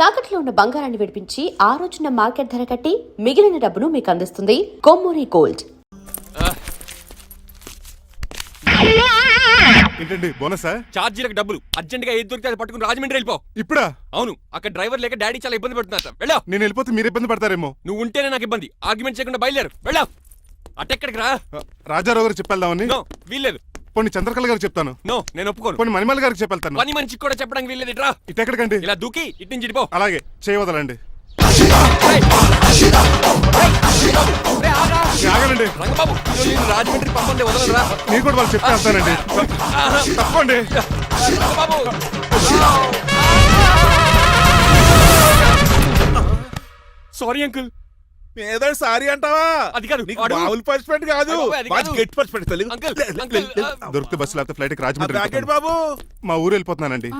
తాకట్లో ఉన్న బంగారాన్ని విడిపించి ఆ రోజున మార్కెట్ ధర కట్టి మిగిలిన డబ్బును మీకు అందిస్తుంది కొమ్మూరి గోల్డ్. ఏంటండి బోనసా? ఛార్జీలకు డబ్బులు అర్జెంట్ గా ఏది దొరికితే అది పట్టుకుని రాజమండ్రి వెళ్ళిపో. ఇప్పుడా? అవును, అక్కడ డ్రైవర్ లేక డాడీ చాలా ఇబ్బంది పడుతున్నారు. వెళ్ళా. నేను వెళ్ళిపోతే మీరు ఇబ్బంది పడతారేమో. నువ్వు ఉంటేనే నాకు ఇబ్బంది. ఆర్గ్యుమెంట్ చేయకుండా బయలుదేరు. వెళ్ళా. అటెక్కడికి రా. రాజారావు గారు చెప్పేద్దామని. నో, వీల్లేదు. పోనీ చంద్రకళ గారికి చెప్తాను. నో, నేను ఒప్పుకోను. పోనీ మణిమాల గారికి చెప్పేళ్తాను. పని మనిషికి కూడా చెప్పడానికి వీల్లేదు. ఇట్రా. ఇటెక్కడికండి? ఇలా దూకి ఇటు నుంచి ఇడిపో. అలాగే చేయవదలండి. ఆగనండి రంగబాబు, రాజమండ్రి పంపండి, వదలరా. మీరు కూడా వాళ్ళు చెప్పేస్తానండి. తప్పండి సారీ అంకుల్. ఏదో సారీ అంటావా? అది కాదు, మామూలు పనిష్మెంట్ కాదు, గెట్ పనిష్మెంట్. దొరికితే బస్సు లేకపోతే ఫ్లైట్ కి రాజమండ్రి. బాబు మా ఊరు వెళ్ళిపోతున్నానండి.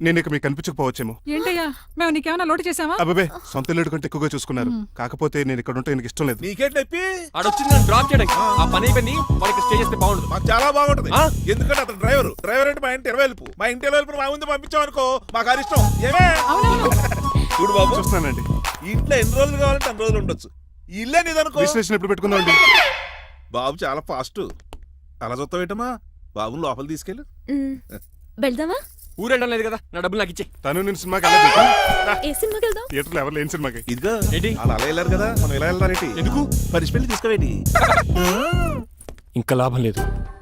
నేను ఇక మీకు కనిపించకపోవచ్చేమో. ఏంటయ్యా, మేము నీకేమైనా లోటు చేసావా? అబ్బాబే, సొంత ఇల్లు కంటే ఎక్కువగా చూసుకున్నారు. కాకపోతే నేను ఇక్కడ ఉంటే నాకు ఇష్టం లేదు. నీకేంటి నొప్పి? ఆడొచ్చింది నన్ను డ్రాప్ చేయడానికి. ఆ పని అయిపోయింది. వాళ్ళకి స్టే చేస్తే బాగుండదు. మాకు చాలా బాగుంటది. ఎందుకంటే అతను డ్రైవర్ అంటే మా ఇంటి ఇరవైపు, మా ఇంటి ఇరవైపు మా ముందు పంపించాం అనుకో, మాకు అది ఇష్టం. ఏమే చూడు బాబు, చూస్తున్నానండి. ఇంట్లో ఎన్ని రోజులు కావాలంటే అన్ని రోజులు ఉండొచ్చు. ఇల్లే నీదనుకో. విశ్లేషణ ఎప్పుడు పెట్టుకుందామండి? బాబు చాలా ఫాస్ట్. అలా చూస్తావేటమ్మా? బాబుని లోపల తీసుకెళ్ళు. వెళ్దామా? ఊరు వెళ్ళడం లేదు కదా, నా డబ్బులు నాకు ఇచ్చే. తను నేను సినిమాకి వెళ్ళదు. ఏ సినిమాకి వెళ్దాం? థియేటర్లో ఎవరు లేని సినిమాకి. ఇదిగో ఏంటి? అలా వెళ్ళారు కదా, మనం ఇలా వెళ్తారేంటి? ఎందుకు? పనిష్మెంట్ తీసుకోవేంటి? ఇంకా లాభం లేదు.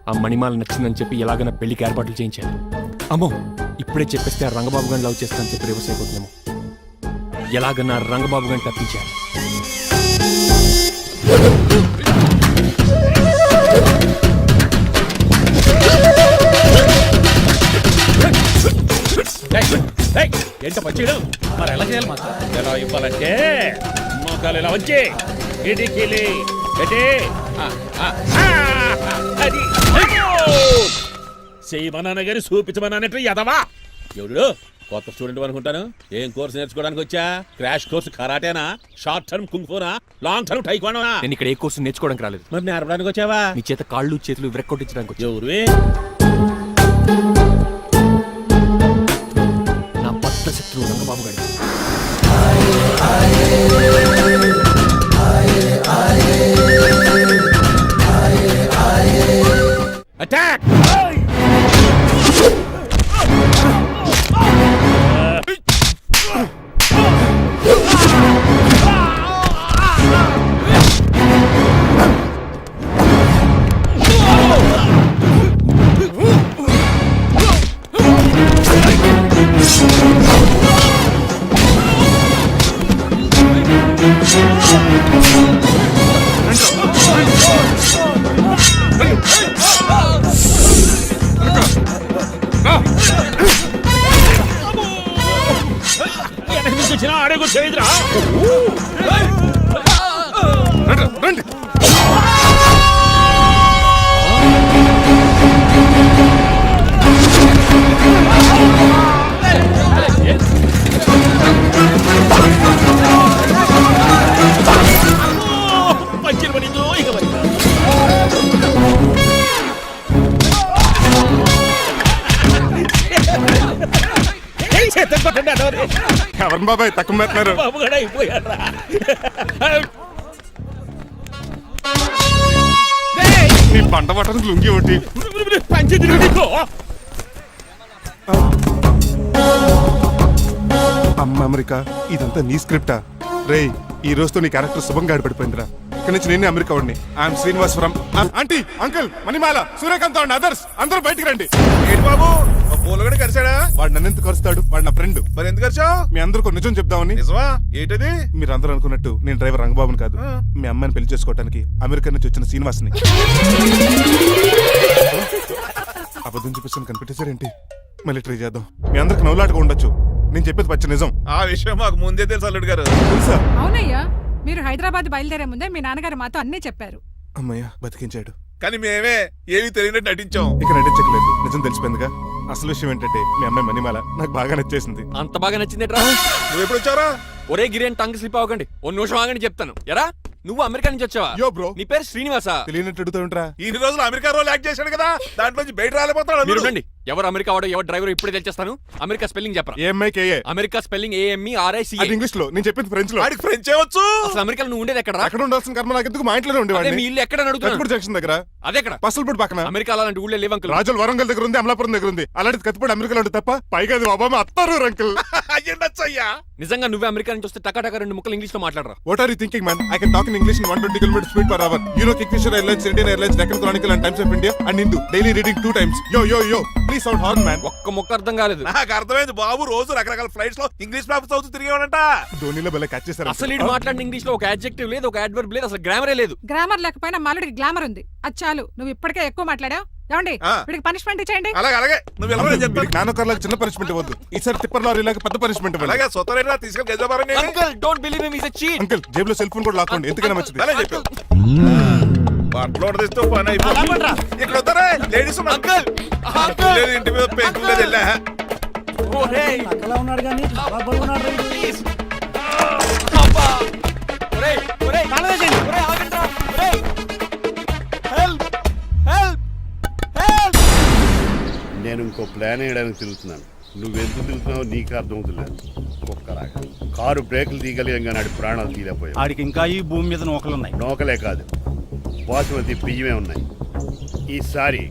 ఆ మణిమాల నచ్చిందని చెప్పి ఎలాగైనా పెళ్లికి ఏర్పాట్లు చేయించాను. అమ్మో, ఇప్పుడే చెప్పేస్తే ఆ రంగబాబు గారిని లవ్ చేస్తానని చెప్పి రివర్స్ అయిపోతుందేమో. ఎలాగన్నా రంగబాబు గారిని తప్పించాను. ఏంట పచ్చేయడం మరి ఎలా చేయాలి? మాత్రం ఎలా ఇవ్వాలంటే మోకాలు ఇలా వచ్చి ఇడికిలి అది చేయమన్నాను గాని చూపించమన్నట్టు ఎదవా. ఎవడు కొత్త స్టూడెంట్ అనుకుంటాను. ఏం కోర్సు నేర్చుకోవడానికి వచ్చా? క్రాష్ కోర్సు కరాటేనా, షార్ట్ టర్మ్ కుంగ్ఫూనా, లాంగ్ టర్మ్ టైక్వాండోనా? నేను ఇక్కడ ఏ కోర్సు నేర్చుకోవడానికి రాలేదు. మరి నేర్పడానికి వచ్చావా? నీ చేత కాళ్ళు చేతులు విరక్కొట్టించడానికి వచ్చా. ఎవరువే? నా బద్ద శత్రువు రంగబాబు గారి. అటాక్! రండి. ఎవరు బాబాయ్ తక్కువ మెత్తున్నారు? నీ పంట పట్టడానికి లుంగి ఒకటి. అమ్మ అమెరికా, ఇదంతా నీ స్క్రిప్టా? రేయ్, ఈ రోజుతో నీ క్యారెక్టర్ శుభంగా ఆడిపడిపోయిందిరా. ఇక్కడి నుంచి నేనే అమెరికా వాడిని. I'm Srinivasapuram. Aunty, uncle, Manimala, Suryakant and others అందరూ బయటికి రండి. ఏంటి బాబు, పూలగడ కలిసాడా? వాడు నన్ను ఎందుకు కరుస్తాడు? వాడు నా ఫ్రెండ్. మరి ఎందుకు కలిసావు? మీ అందరికీ నిజం చెప్దామని. నిజమా? ఏంటది? మీరు అందరూ అనుకున్నట్టు నేను డ్రైవర్ రంగబాబుని కాదు. మీ అమ్మాయిని పెళ్లి చేసుకోవడానికి అమెరికా నుంచి వచ్చిన శ్రీనివాస్ని. అబద్ధం చూపిస్తాను కనిపెట్టేశారేంటి? మళ్ళీ ట్రై చేద్దాం. మీ అందరికి నవ్వులాటగా ఉండొచ్చు. నేను చెప్పేది పచ్చ నిజం. ఆ విషయం మాకు ముందే తెలుసు అల్లుడు గారు. తెలుసా? అవునయ్యా, మీరు హైదరాబాద్ బయలుదేరే ముందే మీ నాన్నగారు మాతో అన్నీ చెప్పారు. అమ్మయ్య, బతికించాడు. కానీ మేమే ఏమీ తెలియనట్టు నటించాం. ఇక నటించట్లేదు, నిజం తెలిసిపోయిందిగా. అసలు విషయం ఏంటంటే మీ అమ్మాయి మణిమాల నాకు బాగా నచ్చేసింది. అంత బాగా నచ్చిందేట్రా? నువ్వు ఎప్పుడు వచ్చారా? ఒరే గిరేన్, టంగ్ స్లిప్ అవ్వకండి. ఓ నిమిషం ఆగండి, చెప్తాను. ఎరా, నువ్వు అమెరికా నుంచి వచ్చావా? యో బ్రో, నీ పేరు శ్రీనివాసా? తెలియనట్టు అడుగుతా ఉంటారా? ఇన్ని రోజులు అమెరికా రోల్ యాక్ట్ చేశాడు కదా, దాంట్లో నుంచి బయట రాలేకపోతాడు. మీరు రండి, ఎవరు అమెరికా వాడో ఎవరు డ్రైవర్ ఇప్పుడే తెలిచేస్తాను. అమెరికా స్పెల్లింగ్ చెప్పరా? ఏఎంఐకేఏ. అమెరికా స్పెల్లింగ్ అది AMERICA. ఇంగ్లీష్ లో, నేను చెప్పింది ఫ్రెంచ్ లో. వాడికి ఫ్రెంచ్ ఏవచ్చు. అసలు అమెరికాలో నువ్వు ఉండేది ఎక్కడ? అక్కడ ఉండాల్సిన కర్మ నాకు ఎందుకు, మా ఇంట్లోనే అదే ఉండేవాడిని. మీ ఇల్లు ఎక్కడ అడుగుతున్నా? కత్తిపూడి జంక్షన్ దగ్గర. అదెక్కడ? పసలపూడి పక్కన. అమెరికా అలాంటి ఊళ్ళో లేవు అంకుల్. రాజుల వరంగల్ దగ్గర ఉంది, అమలాపురం దగ్గర ఉంది. అలాంటి కత్తిపూడి అమెరికాలో ఉంటుంది తప్ప, పైగా అది ఒబామా అత్తారు అంకుల్. అయ్యుండొచ్చు అయ్యా. నిజంగా నువ్వే అమెరికా నుంచి వస్తే టకా 2 ముక్కలు ఇంగ్లీష్ లో మాట్లాడరా? What are you thinking, man? I can talk in English in 120 kilometers speed per hour. You know Kingfisher Airlines, Indian Airlines, Deccan Chronicle and Times of India and Hindu. Daily reading 2 times. Yo. Please sound horn, man. ఒక్క ముక్క అర్థం కాలేదు. నాకు అర్థమైంది బాబు. రోజు రకరకాల flights లో English papers చదువుతూ తిరిగేవాడంట. ధోనిలో భలే క్యాచ్ చేశారు. అసలు ఇటు మాట్లాడిన ఇంగ్లీష్ లో ఒక అడ్జెక్టివ్ లేదు, ఒక అడ్వర్బ్ లేదు, అసలు గ్రామరే లేదు. గ్రామర్ లేకపోయినా మాలుడికి గ్లామర్ ఉంది. అది చాలు. నువ్వు ఇప్పటికే ఎక్కువ మాట్లాడావు. ఏమండి ఆ. వీడికి పనిష్మెంట్ ఇచ్చేయండి. అలాగే నువ్వు ఎలా చెప్తాను. నానొకర్లకు చిన్న పనిష్మెంట్ ఇవ్వద్దు. ఈసారి తిప్పర్ లారీలాగా పెద్ద పనిష్మెంట్ ఇవ్వాలి. అలాగే సొంత తీసుకెళ్ళి గజాబారం uncle don't believe him, is a cheat. Uncle జేబులో సెల్ ఫోన్ కూడా లాక్కోండి, ఎందుకైనా మంచిది. అలా చెప్పావు. బట్టలు తెస్తూ పని అయిపోతుంది. ఇక్కడ వస్తారా లేడీస్ అంకుల్ లేదు, ఇంటి మీద పెంకులు లేదు. వెళ్ళా ఓరేయ్ అలా ఉన్నాడు కానీ చాలా బాగున్నాడు రా. ప్లీజ్ అబ్బా ఒరేయ్ కాలవేసేయండి. ఒరేయ్ ఆగండ్రా ఒరేయ్ హెల్ప్ హెల్ప్ హెల్ప్. నేను ఇంకో ప్లాన్ వేయడానికి తిరుగుతున్నాను. నువ్వెందుకు తిరుగుతున్నావో నీకు అర్థమవుతులేదు. ఒక్కలాగా కారు బ్రేకులు తీయగలిగాం కానీ ఆడి ప్రాణాలు తీయలేకపోయావు. ఆడికి ఇంకా ఈ భూమి మీద నూకలున్నాయి. నోకలే కాదు, బాసుమతి బియ్యమే ఉన్నాయి. ఈసారి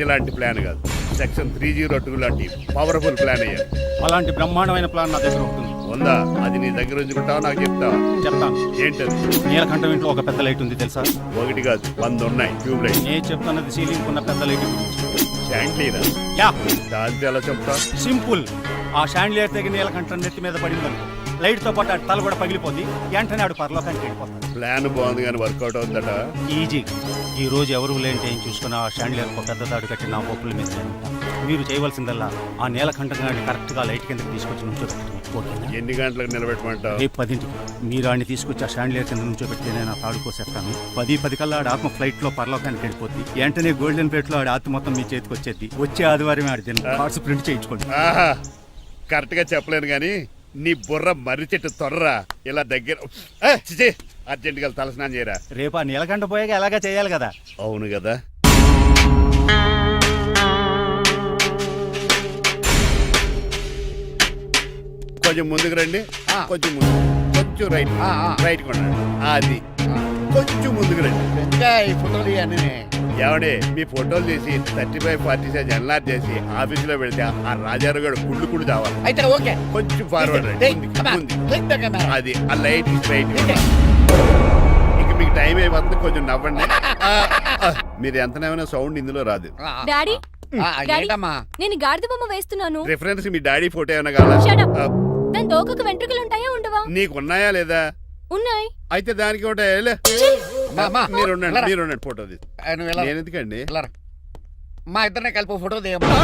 ఇలాంటి ప్లాన్ కాదు, సెక్షన్ 302 లాంటి పవర్ఫుల్ ప్లాన్ అయ్యారు. అలాంటి బ్రహ్మాండమైన ప్లాన్ నా దగ్గర ఉంటుంది. ఉందా? అది నీ దగ్గర ఉంచుకుంటావా, నాకు చెప్తావా? చెప్తాను. ఏంటది? నీలకంఠం ఇంట్లో ఒక పెద్ద లైట్ ఉంది తెలుసా? ఒకటి కాదు 100 ఉన్నాయి ట్యూబ్ లైట్. నేను చెప్తున్నది సీలింగ్ ఉన్న పెద్ద లైట్ గురించి. శాంట్లీరా? యా, దాంతో ఎలా చెప్తా? సింపుల్. ఆ షాండ్లియర్ తెగి నీలకంఠం నెత్తి మీద పడిందనుకో, లైట్ తో పాటు ఆడి తల కూడా పగిలిపోద్ది. వెంటనే ఆడు పరలోకానికి వెళ్ళిపోతాడు. ప్లాన్ బాగుంది కానీ వర్కౌట్ అవుతుందట. ఈజీ. ఈ రోజు ఎవరు లేంటే ఏం చూసుకుని ఆ షాండ్లియర్ ఒక పెద్ద తాడు కట్టి నా పోపుల మీద ఉంటాను. మీరు చేయవలసిందల్లా ఆ నీలకంఠం గారిని కరెక్ట్ గా లైట్ కిందకి తీసుకొచ్చి నుంచోబెట్టండి. ఓకేనా? ఎన్ని గంటలకు నిలబెట్టమంటావు? రేపు 10ంటికి మీరు ఆడిని తీసుకొచ్చి ఆ షాండ్లియర్ కింద నుంచోబెడితే నేను ఆ తాడు కోసేస్తాను. 10 కల్లా ఆడ ఆత్మ ఫ్లైట్ లో పరలోకానికి వెళ్ళిపోద్ది. వెంటనే గోల్డెన్ ప్లేట్ లో ఆడి ఆత్మ మొత్తం మీ చేతికి వచ్చేది. వచ్చే ఆదివారం ఆడి దిన కార్డ్స్ ప్రింట్ చేయించుకోండి. ఆహా, కరెక్ట్ గా చెప్పలేను కానీ నీ బుర్ర మర్రి చెట్టు తొర్రా. ఇలా దగ్గర అర్జెంట్ గా తలస్నానం చేయరా. రేపు ఆ నీలకంఠ పోయాక ఎలాగా చేయాలి కదా. అవును కదా. కొంచెం ముందుకు రండి. కొంచెం ముందు, కొంచెం రైట్ రైట్ కొనండి. అది కొంచెం ముందుకు రండి. ఈ ఫోటోలు ఏమండి మీ ఫోటోలు తీసి 35-40 సైజ్ ఎన్లార్ చేసి ఆఫీసులో పెడితే ఆ రాజారావు గారు కుళ్ళు చావాలి. అయితే ఓకే, కొంచెం ఫార్వర్డ్ రండి. అది ఆ లైట్ స్ట్రైట్. ఇక మీకు టైం అయిపోతుంది, కొంచెం నవ్వండి. మీరు ఎంతనేమైనా సౌండ్ ఇందులో రాదు. డాడీ ఏంటమ్మా నేను గాడిద బొమ్మ వేస్తున్నాను. రిఫరెన్స్ మీ డాడీ ఫోటో ఏమైనా కావాలా? Shut up. దాని దోకకు వెంట్రుకలు ఉంటాయా ఉండవా? నీకున్నాయా లేదా? ఉన్నాయి. అయితే దానికి ఒకటే మీరు ఉండండి ఫోటో తీసి. నేను ఎందుకండి? మా ఇద్దరిని కలిపి ఫోటో దిగమ్మా.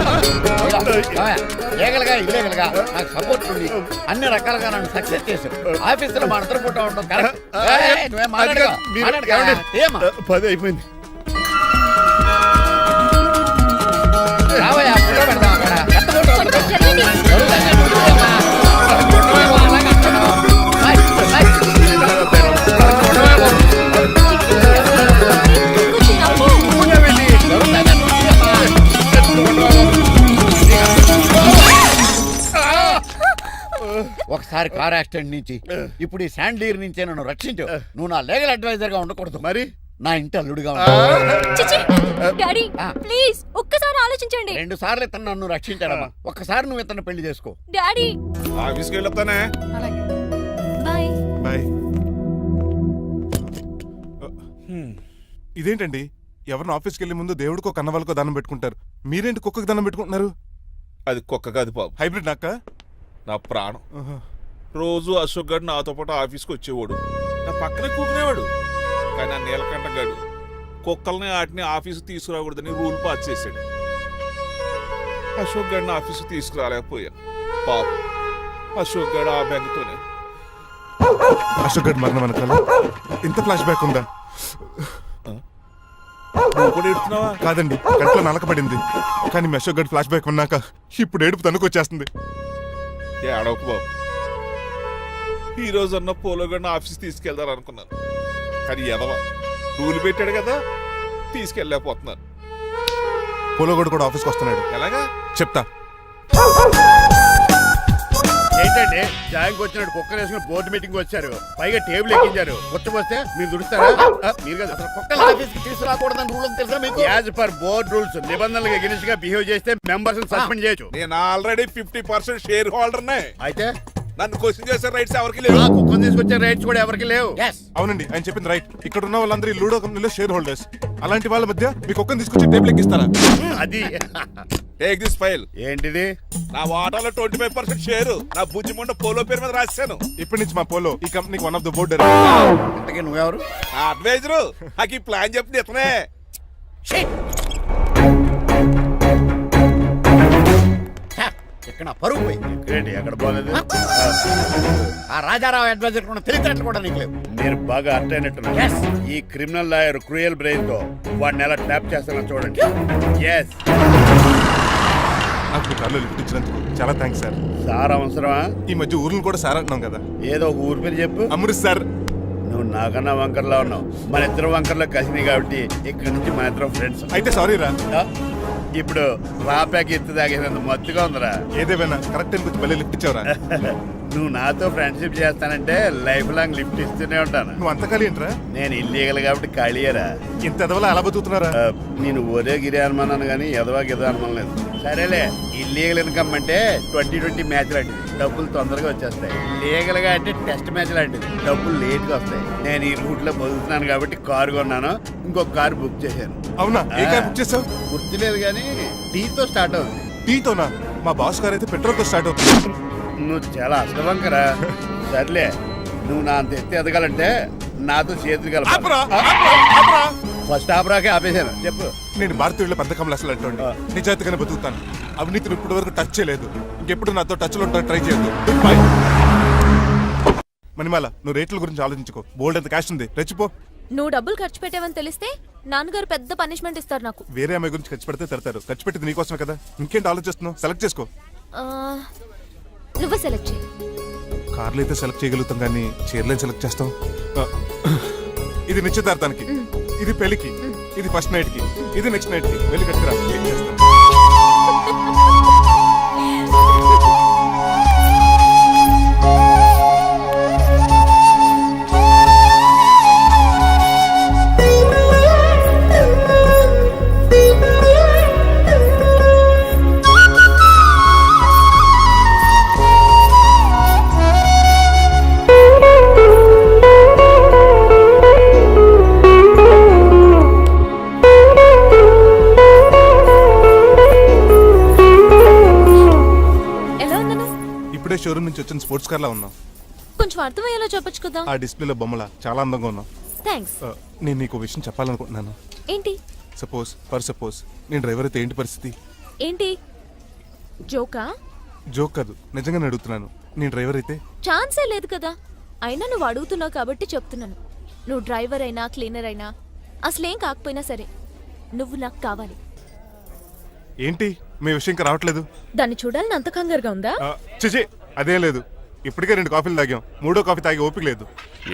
ఏగలగా ఇల్లేగలగా నాకు సపోర్ట్ ఉంది. అన్ని రకాలుగా నన్ను సక్సెస్ చేశారు. ఆఫీసులో మా ఇద్దరు ఫోటో ఉండడం కరెక్ట్. నువ్వేం మాట్లాడగా 10 అయిపోయింది. రావయ్యా ఫోటో పెడదాం అక్కడ. ఎంత ఫోటో కొంచెం జరగండి. కొంచెం నవ్వు. ఒకసారి కార్ యాక్సిడెంట్ నుంచి ఇప్పుడు ఈ శాండ్లీర్ నుంచే నన్ను రక్షించు. నువ్వు నా లీగల్ అడ్వైజర్ గా ఉండకూడదు, మరి నా ఇంటి అల్లుడుగా చిచి. డాడీ ప్లీజ్ ఒక్కసారి ఆలోచించండి. 2 సార్లు ఇతను నన్ను రక్షించాడమ్మా. ఒక్కసారి నువ్వు ఇతను పెళ్లి చేసుకో. డాడీ ఆఫీస్కి వెళ్ళొస్తానే. అలాగే. బాయ్. బాయ్. ఇదేంటండి, ఎవరిని ఆఫీస్కి వెళ్ళే ముందు దేవుడికో కన్నవాళ్ళకో దండం పెట్టుకుంటారు, మీరేంటి కుక్కకి దండం పెట్టుకుంటున్నారు? అది కుక్క కాదు బాబు, హైబ్రిడ్ నాక్క. నా ప్రాణం. రోజు అశోక్ గడు నాతో పాటు ఆఫీస్కి వచ్చేవాడు, నా పక్కనే కూకునేవాడు. కానీ ఆ నీలకంఠ గడు కుక్కల్ని వాటిని ఆఫీసు తీసుకురాకూడదని రూల్ పాస్ చేశాడు. అశోక్ గడిని ఆఫీసు తీసుకురాలేకపోయా. పాప అశోక్ గడు ఆ బెంగతోనే. అశోక్ గడ్ మరణం వెనకాల ఇంత ఫ్లాష్ బ్యాక్ ఉందా? నువ్వు కూడా ఎడుతున్నావా? కాదండి, కంట్లో నలకబడింది. కానీ మీ అశోక్ గడ్ ఫ్లాష్ బ్యాక్ ఉన్నాక ఇప్పుడు ఏడుపు తనుకొచ్చేస్తుంది. ఏడవకు బాబు. ఈ రోజు అన్న పోలో గడిని ఆఫీస్ తీసుకెళ్దాను అనుకున్నాను, కానీ ఎదవ రూల్ పెట్టాడు కదా, తీసుకెళ్ళలేకపోతున్నాను. పోలోగోడు కూడా ఆఫీస్కి వస్తున్నాడు. ఎలాగా? చెప్తా. ఏంటండి జాయింగ్ వచ్చినట్టు కుక్కర్ వేసుకుని బోర్డు మీటింగ్ వచ్చారు, పైగా టేబుల్ ఎక్కించారు. వస్తే మీరు దురుస్తారా? మీరు కదా అసలు కుక్కల ఆఫీస్ కి తీసుకురాకూడదని రూల్ తెలుసా మీకు? యాజ్ పర్ బోర్డ్ రూల్స్ నిబంధనలకు ఎగనిస్ట్ గా బిహేవ్ చేస్తే మెంబర్స్ సస్పెండ్ చేయొచ్చు. నేను ఆల్రెడీ 50% షేర్ హోల్డర్నే. అయితే నన్ను క్వశ్చన్ చేసే రైట్స్ ఎవరికి లేవు. ఆ కుక్కను తీసుకొచ్చే రైట్స్ కూడా ఎవరికి లేవు. Yes. అవునండి, ఆయన చెప్పింది రైట్. ఇక్కడ ఉన్న వాళ్ళందరూ ఈ లూడో కంపెనీలో షేర్ హోల్డర్స్. అలాంటి వాళ్ళ మధ్య మీకు ఒక్కని తీసుకొచ్చి టేబుల్ ఎక్కిస్తారా? అది టేక్ దిస్ ఫైల్. ఏంటిది? నా వాటాలో 25% షేర్ నా బుజ్జిమండ పోలో పేరు మీద రాశాను. ఇప్పటి నుంచి మా పోలో ఈ కంపెనీకి వన్ ఆఫ్ ద బోర్డ్. ఇంతకీ నువ్వెవరు? నా అడ్వైజరు నాకు ఈ ప్లాన్ చెప్పింది ఇతనే. ఇక్కడ నా పరువు పోయింది. ఏంటి ఎక్కడ పోలేదు? ఆ రాజారావు అడ్వైజర్ కూడా తెలిసినట్లు కూడా నీకు లేవు. మీరు బాగా అర్థ అయినట్టున్నారు. Yes. ఈ క్రిమినల్ లాయర్ క్రూయల్ బ్రెయిన్ తో వాడిని ఎలా ట్యాప్ చేస్తానో చూడండి. ఎస్ నాకు మీ కార్లో లిఫ్ట్ ఇచ్చినందుకు చాలా థ్యాంక్స్ సార్. సార్ అవసరమా? ఈ మధ్య ఊర్లు కూడా సార్ అంటున్నాం కదా. ఏదో ఒక ఊరి పేరు చెప్పు. అమృత్ సార్. నువ్వు నాకన్నా వంకర్లా ఉన్నావు. మన ఇద్దరు వంకర్లో కలిసినాయి కాబట్టి ఇక్కడ నుంచి మన ఇద్దరం ఫ్రెండ్స్. అయితే సారీ రా. ఇప్పుడు రాపాకి ఎత్తు తాగేసినంత మత్తుగా ఉందిరా. ఏదేమైనా కరెక్ట్ టైంకి వచ్చి మళ్ళీ లిఫ్ట్ ఇచ్చావురా. నువ్వు నాతో ఫ్రెండ్షిప్ చేస్తానంటే లైఫ్ లాంగ్ లిఫ్ట్ ఇస్తూనే ఉంటాను. నువ్వు అంత ఖాళీ ఏంట్రా? నేను ఇల్లీగల్ కాబట్టి ఖాళీయరా. ఇంత ఎదవలా ఎలా బతుకుతున్నారా? నేను ఒరే గిరి అనుమానాను కానీ ఎదవాకి ఎదో అనుమానం లేదు. సరేలే, ఇల్లీగల్ ఇన్కమ్ అంటే 2020 మ్యాచ్ లాంటిది, డబ్బులు తొందరగా వచ్చేస్తాయి. లీగల్ గా అంటే టెస్ట్ మ్యాచ్ లాంటిది, డబ్బులు లేట్ గా వస్తాయి. నేను ఈ రూట్ లో బతుకుతున్నాను కాబట్టి కారు కొన్నాను, ఇంకొక కారు బుక్ చేశాను. అవునా? ఏ కార్ బుక్ చేసావు? గుర్తులేదు కానీ టీతో స్టార్ట్ అవుతుంది. టీతోనా? మా బాస్ కార్ అయితే పెట్రోల్ తో స్టార్ట్ అవుతుంది. నువ్వు చాలా అష్టవంకరా. సర్లే, నువ్వు నా అంత ఎత్తి ఎదగాలంటే నాతో చేతులు ఆపురా, కలప. ఆపురా, ఆపురా. ఫస్ట్ ఆపరాకే ఆపేశాను. చెప్పు. నేను భారతీయుల పెద్ద కమలు అసలు అంటోండి. నిజాయితీగానే బతుకుతాను. అవినీతిని ఇప్పటి వరకు టచ్ చేయలేదు. ఇంకెప్పుడు నాతో టచ్ లో ఉంటాను ట్రై చేయొద్దు. Good bye. మణిమాల, నువ్వు రేట్ల గురించి ఆలోచించుకో. బోల్డ్ ఎంత క్యాష్ ఉంది, రెచ్చిపో. నువ్వు డబ్బులు ఖర్చు పెట్టావని తెలిస్తే నాన్నగారు పెద్ద పనిష్మెంట్ ఇస్తారు నాకు. వేరే అమ్మాయి గురించి ఖర్చు పెడితే తిడతారు. ఖర్చు పెట్టింది నీకోసమే కదా. ఇంకేంటి ఆలోచిస్తున్నావు? సెలెక్ట్ చేసుకో. ఆ, నువ్వే సెలెక్ట్ చేయి. కార్లు అయితే సెలెక్ట్ చేయగలుగుతాం కానీ చీరలే సెలెక్ట్ చేస్తాం. ఆ, ఇది నిశ్చితార్థానికి, ఇది పెళ్లికి, ఇది ఫస్ట్ నైట్ కి, ఇది నెక్స్ట్ నైట్ కి. వెళ్ళి కట్టుకురా. ఏం చేస్తాం? ఎలా ఉన్నాను? ఇప్పుడే షోరూమ్ నుంచి వచ్చిన స్పోర్ట్స్ కార్ లా ఉన్నావు. కొంచెం అర్థమయ్యేలా చెప్పొచ్చు కదా. ఆ డిస్ప్లేలో బొమ్మల చాలా అందంగా ఉన్నావు. థ్యాంక్స్. నేను నీకు విషయం చెప్పాలనుకుంటున్నాను. ఏంటి? సపోజ్ నేను డ్రైవర్ అయితే ఏంటి పరిస్థితి? ఏంటి జోకా? జోక్ కాదు, నిజంగానే అడుగుతున్నాను. నేను డ్రైవర్ అయితే ఛాన్సే లేదు కదా. అయినా నువ్వు అడుగుతున్నావు కాబట్టి చెప్తున్నాను. నువ్వు డ్రైవర్ అయినా క్లీనర్ అయినా అసలేం కాకపోయినా సరే నువ్వు నాకు కావాలి. ఏంటి మీ విషయం ఇంకా రావట్లేదు? దాన్ని చూడాలని అంత కంగారుగా ఉందా? చిచి, అదేం లేదు. ఇప్పటికే 2 కాఫీలు తాగాం. 3వ కాఫీ తాగి ఓపిక లేదు.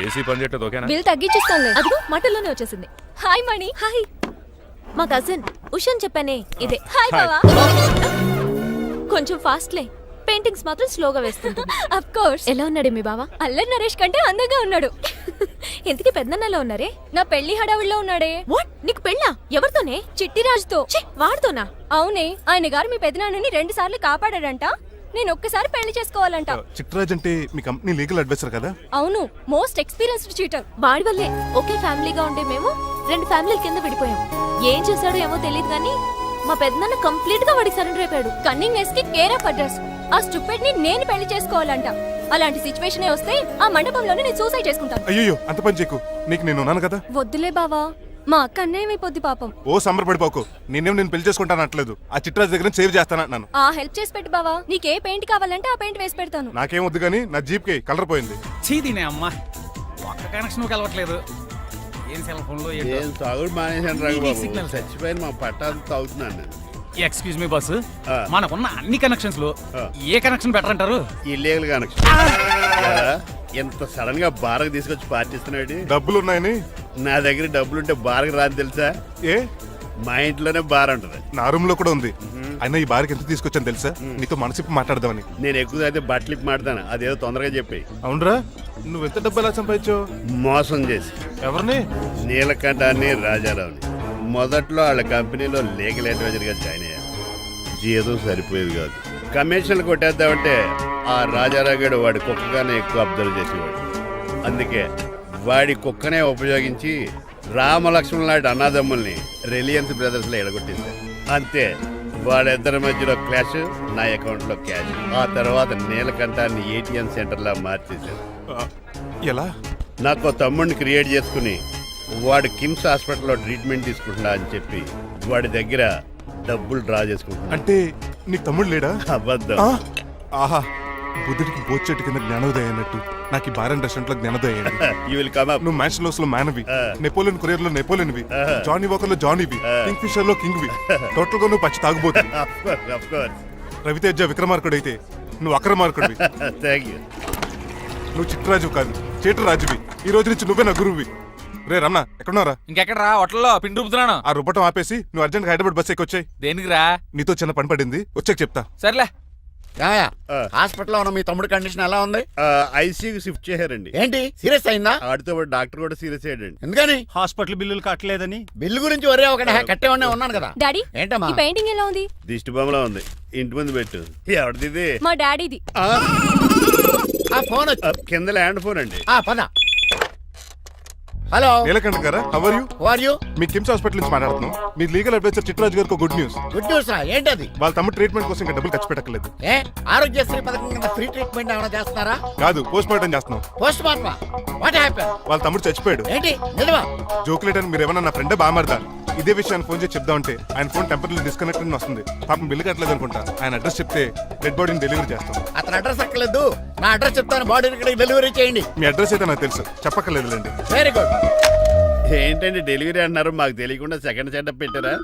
ఏసీ పని చేయట్లేదు, ఓకేనా? బిల్ తగ్గించిస్తానులే. అదిగో మాటల్లోనే వచ్చేసింది. హాయ్ మణి. హాయ్. మా కజిన్ ఉషాన్ చెప్పానే ఇదే. హాయ్ బావా. కొంచెం ఫాస్ట్లే, పెయింటింగ్స్ మాత్రం స్లోగా వేస్తుంటుంది. Of course. ఎలా ఉన్నాడే మీ బావ? అల్లరి నరేష్ కంటే అందంగా ఉన్నాడు. ఇంతకీ పెద్దన్నలో ఉన్నారే? నా పెళ్లి హడావుల్లో ఉన్నాడే. వాట్? నీకు పెళ్ళా? ఎవరితోనే? చిట్టిరాజుతో. వాడితోనా? అవునే, ఆయన గారు మీ పెద్దనాన్నని 2 సార్లు కాపాడాడంట. నేను ఒక్కసారి పెళ్లి చేసుకోవాలంట. చిట్రాజ్ అంటే మీ కంపెనీ లీగల్ అడ్వైజర్ కదా? అవును, మోస్ట్ ఎక్స్పీరియన్స్డ్ చీటర్. వాడి వల్లే ఒకే ఫ్యామిలీగా ఉండే మేము 2 ఫ్యామిలీల కింద విడిపోయాం. ఏం చేశాడో ఏమో తెలియదు కానీ మా పెద్దనాన్న కంప్లీట్ గా వాడికి సరెండర్ అయిపోయాడు. కన్నింగ్ నెస్ కి కేర్ ఆఫ్ అడ్రస్. ఆ స్టూపిడ్ ని నేను పెళ్లి చేసుకోవాలంట. అలాంటి సిచ్యువేషన్ వస్తే ఆ మండపంలోనే నేను సూసైడ్ చేసుకుంటాను. అయ్యో, అంత పని చేయకు. నీకు నేను ఉన్నాను కదా. వద్దులే బావా, మా అక్క అన్యాయమైపోద్ది పాపం. ఓ సంబరపడిపోకు. నేను పెళ్లి చేసుకుంటాను అంటలేదు. ఆ చిట్రాజ్ దగ్గర సేవ్ చేస్తానంటున్నాను. ఆ హెల్ప్ చేసి పెట్టి బావా. నీకే పెయింట్ కావాలంటే ఆ పెయింట్ వేసి పెడతాను. నాకేం వద్దు కానీ నా జీప్ కి కలర్ పోయింది. చీదీనే అమ్మా, ఒక్క కనెక్షన్ కలవట్లేదు. ఏం సెల్ ఫోన్ లో ఏం తాగుడు మానేశాను రాఘబాబు. సిగ్నల్ చచ్చిపోయిన మా పట్టాలు తాగుతున్నాను నేను. ఎక్స్క్యూజ్ మీ బస్సు, మనకున్న అన్ని కనెక్షన్స్ లో ఏ కనెక్షన్ బెటర్ అంటారు? Illegal connection. ఎంత సడన్ గా బారకు తీసుకొచ్చి పార్టీస్తున్నాడు. డబ్బులు ఉన్నాయని. నా దగ్గర డబ్బులుంటే బారకు రాని తెలుసా? ఏ మా ఇంట్లోనే బార్ ఉంటుంది. నా రూమ్ లో కూడా ఉంది. అయినా ఈ బార్కి ఎంత తీసుకొచ్చాను తెలుసా? నీతో మనసిప్పి మాట్లాడదామని. నేను ఎక్కువ అయితే బట్టలిప్పి మాడతాను, అదేదో తొందరగా చెప్పి. అవునరా, నువ్వు ఎంత డబ్బు ఎలా సంపాదించావు? మోసం చేసి. ఎవరిని? నీలకంఠాన్ని, రాజారావుని. మొదట్లో వాళ్ళ కంపెనీలో లీగల్ అడ్వైజర్గా జాయిన్ అయ్యాను. జీతం సరిపోయేది కాదు. కమిషన్లు కొట్టేద్దామంటే ఆ రాజారావు గడు వాడి కుక్కగానే ఎక్కువ అబ్జర్వ్ చేసేవాడు. అందుకే వాడి కుక్కనే ఉపయోగించి రామలక్ష్మణ్ లాంటి అన్నదమ్ముల్ని రిలయన్స్ బ్రదర్స్ లో ఎడగొట్టేశారు. అంతే, వాళ్ళిద్దరి మధ్యలో క్లాష్, నా అకౌంట్ లో క్యాష్. ఆ తర్వాత నీలకంఠాన్ని ఏటీఎం సెంటర్ లా మార్చేశారు. ఎలా? నాకు తమ్ముడిని క్రియేట్ చేసుకుని వాడు కిమ్స్ హాస్పిటల్లో ట్రీట్మెంట్ తీసుకుంటున్నా అని చెప్పి వాడి దగ్గర డబ్బులు డ్రా చేసుకుంటున్నా. అంటే నీకు తమ్ముడు లేడా? అబద్ధం. ఆహా, బుద్ధుడికి బోచెట్టు కింద జ్ఞానోదయం అన్నట్టు నాకు ఈ బార్ అండ్ రెస్టారెంట్ లో జ్ఞానోదయం అయింది. You will come up. నువ్వు మ్యాన్షన్ హౌస్ లో మ్యాన్వి, నెపోలియన్ కొరియర్ లో నెపోలియన్వి, జానీ వాకర్ లో జానీవి, కింగ్ ఫిషర్ లో కింగ్వి. టోటల్ గా నువ్వు పచ్చి తాగుబోతుంది. Of course. రవితేజ విక్రమార్కుడు అయితే నువ్వు అక్రమార్కుడివి. Thank you. నువ్వు చిట్టరాజు కాదు, చేటరాజువి. ఈ రోజు నుంచి నువ్వే నా గురువువి. రే రమణ, ఎక్కడున్నారా? ఇంకెక్కడరా హోటల్లో పిండి రూపుతున్నాను. ఆ రుబ్బటం ఆపేసి నువ్వు అర్జెంట్ హైదరాబాద్ బస్ ఎక్కొచ్చాయి. దేనికిరా? నీతో చిన్న పని పడింది, వచ్చాక చెప్తా. సర్లే. హాస్పిటల్లో ఉన్న మీ తమ్ముడి కండిషన్ ఎలా ఉంది? ఐసీయూకి షిఫ్ట్ చేశారండి. ఏంటి సీరియస్ అయిందా? ఆడితో పాటు డాక్టర్ కూడా సీరియస్ అయ్యాడండి. ఎందుకని? హాస్పిటల్ బిల్లులు కట్టలేదని. బిల్లు గురించి ఒరే ఒకటి కట్టేవాడినే ఉన్నాను కదా. డాడీ, ఏంటమ్మా ఈ పెయింటింగ్ ఎలా ఉంది? దిష్టి బొమ్మలా ఉంది, ఇంటి ముందు పెట్టు. ఎవరిది? మా డాడీది. ఆ ఫోన్ వచ్చి కింద ల్యాండ్ ఫోన్ అండి. పద. హలో, నీలకంఠ గారా, how are you? Who are you? మీ కిమ్స్ హాస్పిటల్ నుంచి మాట్లాడుతున్నాం. మీ లీగల్ అడ్వైజర్ చిట్టరాజు గారికి గుడ్ న్యూస్. గుడ్ న్యూస్ రా, ఏంటది? వాళ్ళ తమ్ముడు ట్రీట్మెంట్ కోసం ఇంకా డబ్బులు ఖర్చు పెట్టలేదు. ఏ ఆరోగ్యశ్రీ పథకం కింద ఫ్రీ ట్రీట్మెంట్ ఏమైనా చేస్తున్నారా? కాదు, పోస్ట్ మార్టం చేస్తున్నాం. పోస్ట్ మార్టమా? What happen? వాళ్ళ తమ్ముడు చచ్చిపోయాడు. ఏంటి నిజమా? జోకులేట్ అని మీరు ఏమన్నా నా ఫ్రెండ్ బామర్దా? ఇదే విషయాన్ని ఫోన్ చేసి చెప్దామంటే ఆయన ఫోన్ టెంపరీ డిస్కనెక్ట్ అని వస్తుంది. పాపం బిల్లు కట్టలేదు అనుకుంటా. ఆయన అడ్రస్ చెప్తే డెడ్ బాడీని డెలివరీ చేస్తాం. అతను అడ్రస్ అక్కర్లేదు, నా అడ్రస్ చెప్తాను, బాడీని ఇక్కడికి డెలివరీ చేయండి. మీ అడ్రస్ అయితే నాకు తెలుసు, చెప్పక్కర్లేదులేండి. Very good. ఏంటండి డెలివరీ అన్నారు, మాకు తెలియకుండా సెకండ్ సెటప్ పెట్టారా?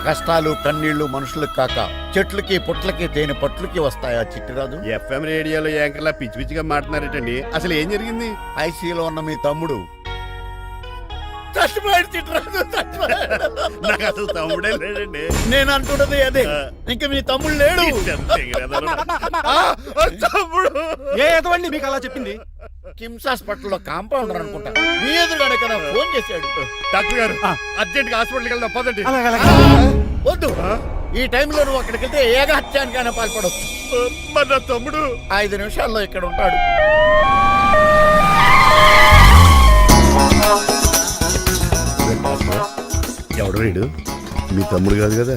కష్టాలు కన్నీళ్లు మనుషులకు కాక చెట్లకి పుట్లకి తేనె పట్లకి వస్తాయా చిట్టిరాజు? ఎఫ్ఎం రేడియోలో యాంకర్లా పిచ్చి పిచ్చిగా మాట్లాడారేటండి. అసలు ఏం జరిగింది? ఐసీయూలో ఉన్న మీ తమ్ముడు చచ్చిపోయాడు చిట్టిరాజు, చచ్చిపోయాడు. నాకు అసలు తమ్ముడే లేడండి. నేను అంటున్నది అదే, ఇంకా మీ తమ్ముడు లేడు. తమ్ముడు ఏ ఎదవండి మీకు అలా చెప్పింది? కిమ్స్ హాస్పిటల్లో కాంపౌండర్ అనుకుంటా, మీ ఎదురుగానే కదా ఫోన్ చేశాడు. డాక్టర్ గారు అర్జెంట్ గా హాస్పిటల్కి వెళ్దాం, పదండి. వద్దు, ఈ టైంలో నువ్వు అక్కడికి వెళ్తే ఏకహత్యానికైనా పాల్పడవచ్చు. మరి నా తమ్ముడు 5 నిమిషాల్లో ఇక్కడ ఉంటాడు. ఎవడు వీడు? మీ తమ్ముడు కాదు కదా?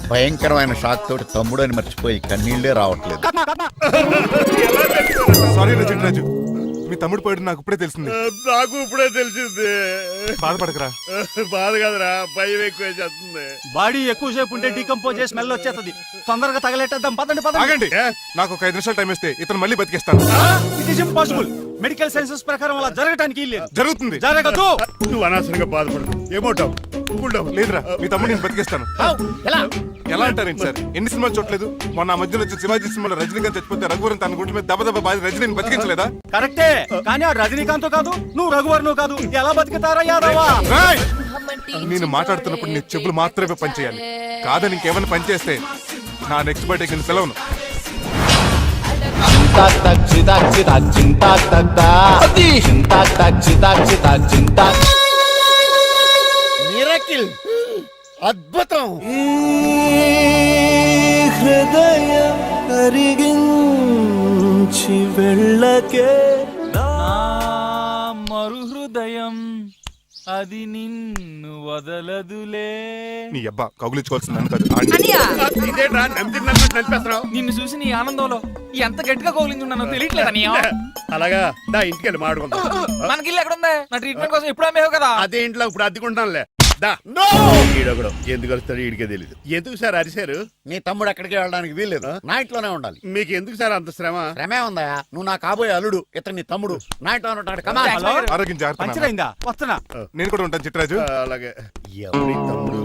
భయంకరమైన షాక్ తోటి తమ్ముడు అని మర్చిపోయి కన్నీళ్లే రావట్లేదు. సారీ రా చిట్టరాజు, మీ తమ్ముడు పోయాడు నాకు ఇప్పుడే తెలిసింది. నాకు ఇప్పుడే తెలిసింది. బాధపడకరా. బాధ కాదురా, భయం ఎక్కువ చేస్తుంది. బాడీ ఎక్కువసేపు ఉంటే డీకంపోజ్ చేసి స్మెల్ వచ్చేస్తుంది. తొందరగా తగలెట్టేద్దాం, పదండి పదండి. ఆగండి, నాకు ఒక 5 నిమిషాలు టైం ఇస్తే ఇతను మళ్ళీ బతికేస్తాను. It is impossible. Medical sciences ప్రకారం అలా జరగటానికి లేదు. జరుగుతుంది. జరగదు. నువ్వు అనవసరంగా బాధపడదు. ఏమోటావు? లేదురా, మీ తమ్ముడు నేను బతికేస్తాను. ఎలా అంటారేంటి సార్? ఎన్ని సినిమాలు చూడలేదు? మొన్న మధ్యలో వచ్చిన శివాజీ సినిమాలో రజనీకాంత్ చచ్చిపోతే రఘువరన్ తన గుండె మీద దెబ్బ బాధ రజనీని బతికించలేదా? కరెక్టే, కానీ ఆ రజనీకాంత్ కాదు, నువ్వు రఘువర్ను కాదు. ఎలా బతికితారా యాదవా? నేను మాట్లాడుతున్నప్పుడు నీ చెప్పులు మాత్రమే పనిచేయాలి. కాదని ఇంకేమైనా పనిచేస్తే నా నెక్స్ట్ బర్త్డేకి నేను పిలవను. మిరకిల్, అద్భుతం. హృదయం కరిగించి వెళ్ళకే మరు హృదయం అది నిన్ను వదలదులే. నీ అబ్బా కౌగులించుకోవాల్సిందని కాదు. ఇదేంట్రా నమ్మినట్టు నడిపేస్తున్నావు? నిన్ను చూసి నీ ఆనందంలో ఎంత గట్టిగా కౌలించున్నానో తెలియట్లేదా నీ? అలాగా దా ఇంటికి వెళ్ళి మాడుకుందాం. మనకి ఇల్లు ఎక్కడ ఉంది? నా ట్రీట్మెంట్ కోసం ఎప్పుడు అమ్మేవు కదా. అదే ఇంట్లో ఇప్పుడు అద్దెకుంటానులే. ఈడొకడు ఎందుకు వస్తాడు ఈడికే తెలీదు. ఎందుకు సార్ అరిశారు? నీ తమ్ముడు ఎక్కడికి వెళ్ళడానికి వీల్లేదు, నా ఇంట్లోనే ఉండాలి. మీకు ఎందుకు సార్ అంత శ్రమ? శ్రమే ఉందా? నువ్వు నా కాబోయే అల్లుడు, ఇతను నీ తమ్ముడు, నా ఇంట్లోనే ఉంటాడు. కమా. ఆరోగ్యం జాగ్రత్త. పంచరైందా? వస్తున్నా. నేను కూడా ఉంటాను చిట్టరాజు. అలాగే. ఎవరి తమ్ముడు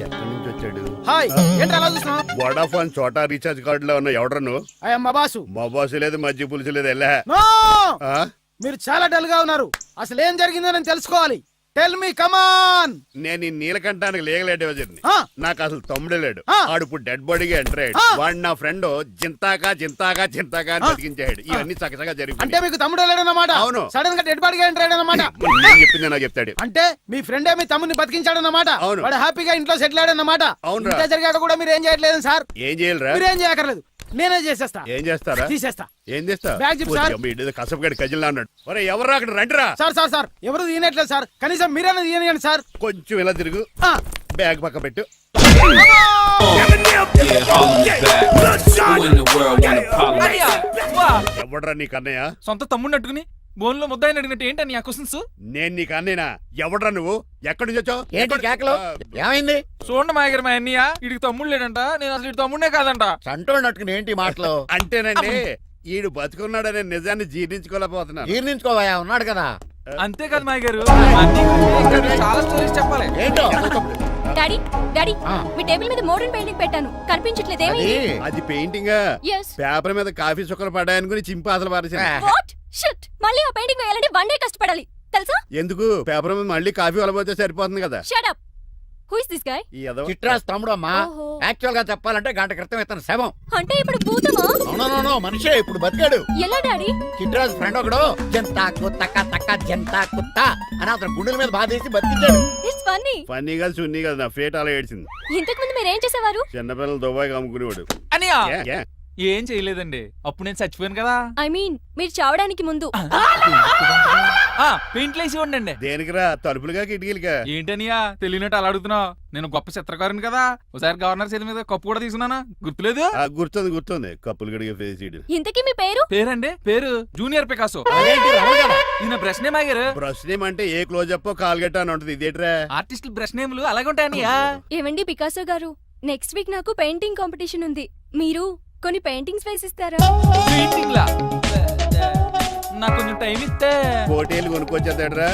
ఎక్కడి నుంచి వచ్చాడు? హాయ్, ఏంటి అలా చూస్తున్నావు? వోడాఫోన్ చోటా రీఛార్జ్ కార్డులో ఉన్న ఎవడరా నువ్వు? మా బాసు. మా బాసు లేదు, మధ్య పులుసు లేదు. వెళ్ళా. మీరు చాలా డల్ గా ఉన్నారు. అసలు ఏం జరిగిందో నేను తెలుసుకోవాలి. టెల్ మీ కమాన్. నేను ఈ నీలకంఠానికి లేగలేడు వజర్ని. ఆ. నాకు అసలు తమ్ముడే లేడు. ఆ. ఆడు ఇప్పుడు డెడ్ బాడీగా ఎంటర్ అయ్యాడు. ఆ. వాడు నా ఫ్రెండ్ జింతాగా అని బతికించాడు. ఇవన్నీ చక్కగా అంటే జరిగింది. మీకు తమ్ముడు లేడన్నమాట. అవును. సడన్ గా డెడ్ బాడీగా ఎంటర్ అయ్యాడన్నమాట. నేను చెప్పింది నాకు చెప్తాడు. అంటే మీ ఫ్రెండే మీ తమ్ముని బతికించాడన్నమాట. అవును. వాడు హ్యాపీగా ఇంట్లో సెటిల్ అయ్యాడన్నమాట. అవునురా. ఇంత జరిగాక కూడా మీరు ఏం చేయట్లేదు సార్. ఏం చేయాలిరా? మీరేం చేయక్కర్లేదు, నేనే చేసేస్తా. ఏం చేస్తారా? తీసేస్తా. ఏం చేస్తా? బ్యాగ్ చెప్పు సార్. కసపగడి కజిల్లా అన్నాడు. ఒరే ఎవరు అక్కడ రండిరా. సార్ ఎవరు తీయనట్లేదు సార్. కనీసం మీరైనా తీయనియండి సార్. కొంచెం ఇలా తిరుగు. ఆ. బ్యాగ్ పక్క పెట్టు. ఎవడ్రా నీకు అన్నయ్య? సొంత తమ్ముడిని అట్టుకుని బోన్లో ముద్దాయిని అడిగినట్టు ఏంటని ఆ క్వశ్చన్స్? నేను నీకు అన్నయ్యనా? ఎవడ్రా నువ్వు? ఎక్కడి నుంచి వచ్చావు? ఏంటి కేకలు? ఏమైంది? చూడండి మా దగ్గర మా అన్నయ్య ఇడికి తమ్ముడు లేడంట, నేను అసలు ఇటు తమ్ముడే కాదంట. సంటోడినట్టుకుని ఏంటి మాటలు? అంటేనండి ఈడు బతుకున్నాడనే నిజాన్ని జీర్ణించుకోలేకపోతున్నాను. జీర్ణించుకోవా, ఉన్నాడు కదా. అంతేకాదు మా గారు, మా అన్నయ్య గురించి ఇంకా చాలా స్టోరీస్ చెప్పాలి. ఏంటో డాడీ డాడీ ఆ. మీ టేబుల్ మీద మోడర్న్ పెయింటింగ్ పెట్టాను, కనిపించట్లేదు. అది ఏమైంది? అది పెయింటింగ్. Yes. పేపర్ మీద కాఫీ చుక్కలు పడ్డాయనుకుని చింపి అసలు పారేసాను. What? Shit. మళ్ళీ ఆ పెయింటింగ్ వేయాలంటే 1 day కష్టపడాలి తెలుసా? ఎందుకు? పేపర్ మీద మళ్ళీ కాఫీ వలపోతే సరిపోతుంది కదా. Shut up. Who is this guy? ఈ ఎదవ. చిట్రాజ్ తమ్ముడు అమ్మా. ఓహో. యాక్చువల్ గా చెప్పాలంటే గంట క్రితం ఇతను శవం. అంటే ఇప్పుడు భూతమా? అవునో మనిషే ఇప్పుడు బతికాడు. ఎలా డాడీ? చిట్రాజ్ ఫ్రెండ్ ఒకడు జంతా కుత్త జంతా కుత్త అని అతను గుండెల మీద బాధేసి బతికించాడు. It's funny. ఫన్నీ కాదు సున్నీ కదా, నా ఫేట్ అలా ఏడ్చింది. ఇంతకు ముందు మీరు ఏం చేసేవారు? చిన్నపిల్లలు దుబాయ్కి అమ్ముకునేవాడు. అన్నయ్య ఏ, ఏ? ఏం చేయలేదండి, అప్పుడు నేను చచ్చిపోయాను కదా. ఐ మీన్ మీరు చావడానికి ముందు. పెయింట్లు వేసి ఉండండి. దేనికిరా? తలుపులుగా కిటికీలుగా? ఏంటనియా తెలియనట్టు అలా అడుగుతున్నావు? నేను గొప్ప చిత్రకారుని కదా, ఒకసారి గవర్నర్ చేతి మీద కప్పు కూడా తీసుకున్నానా, గుర్తులేదు? గుర్తుంది కప్పులు గడిగే ఫేస్ ఇడు. ఇంతకీ మీ పేరు? పేరండి పేరు జూనియర్ పికాసో. అదేంటి రమగారు? ఈయన బ్రష్ నేమ్ ఆగారు. బ్రష్ నేమ్ అంటే ఏ క్లోజప్ కాల్గట్ట అని ఉంటుంది. ఇదేట్రా? ఆర్టిస్టులు బ్రష్ నేమ్లు అలాగే ఉంటాయనియా. ఏమండి పికాసో గారు, నెక్స్ట్ వీక్ నాకు పెయింటింగ్ కాంపిటీషన్ ఉంది. మీరు కొన్ని పెయింటింగ్స్ వేసిస్తారా? పెయింటింగ్ లా నాకు కొంచెం టైం ఇస్తే. పోటీలు కొనుక్కొచ్చేదేట్రా?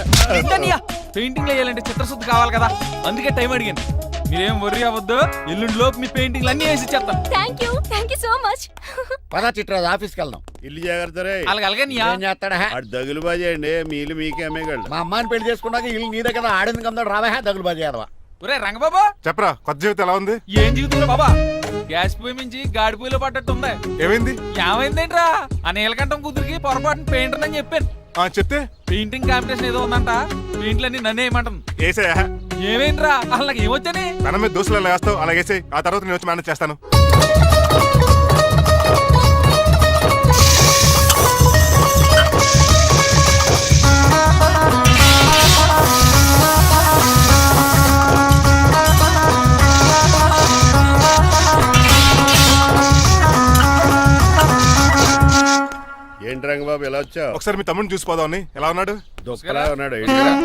పెయింటింగ్ వేయాలంటే చిత్రశుద్ధి కావాలి కదా, అందుకే టైం అడిగాను. మీరేం వర్రీ అవ్వద్దు, ఎల్లుండి లోపు మీ పెయింటింగ్లు అన్ని వేసి ఇచ్చేస్తాను. Thank you so much. పదా చిట్రాజ్ ఆఫీస్కి వెళ్దాం. ఇల్లు జాగ్రత్త రే. అలాగే ఏం చేస్తాడా? అటు దగులు బాజీ అండి, మీ ఇల్లు మీకే అమ్మేగాళ్ళు. మా అమ్మాయిని పెళ్లి చేసుకున్నాక ఇల్లు నీ దగ్గర ఆడింది కదా, రావా దగులు బాజీ అదవా. ఒరే రంగబాబా, చెప్పరా కొత్త జీవితం ఎలా ఉంది? ఏం జీవితంలో బాబా, గ్యాస్ పొయ్యి మించి గాడి పొయ్యిలో పడ్డట్టు ఉంది. ఏమైంది? ఏమైందేంట్రా, ఆ నీలకంఠం కూతురికి పొరపాటున పెయింటర్ అని చెప్పాను. చెప్తే పెయింటింగ్ కాంపిటీషన్ ఏదో ఉందంట, పెయింట్లన్నీ నన్నే ఏమంటుంది. ఏసేయా. ఏమైందిరా, అసలు నాకు ఏమొచ్చని? తన మీద దోస్తులు ఎలా వేస్తావు అలాగేసే, ఆ తర్వాత నేను వచ్చి మేనేజ్ చేస్తాను. ఏంటి రంగబాబు ఎలా వచ్చావు? ఒకసారి మీ తమ్ముడిని చూసిపోదామని. ఎలా ఉన్నాడు? దొక్కలా ఉన్నాడు.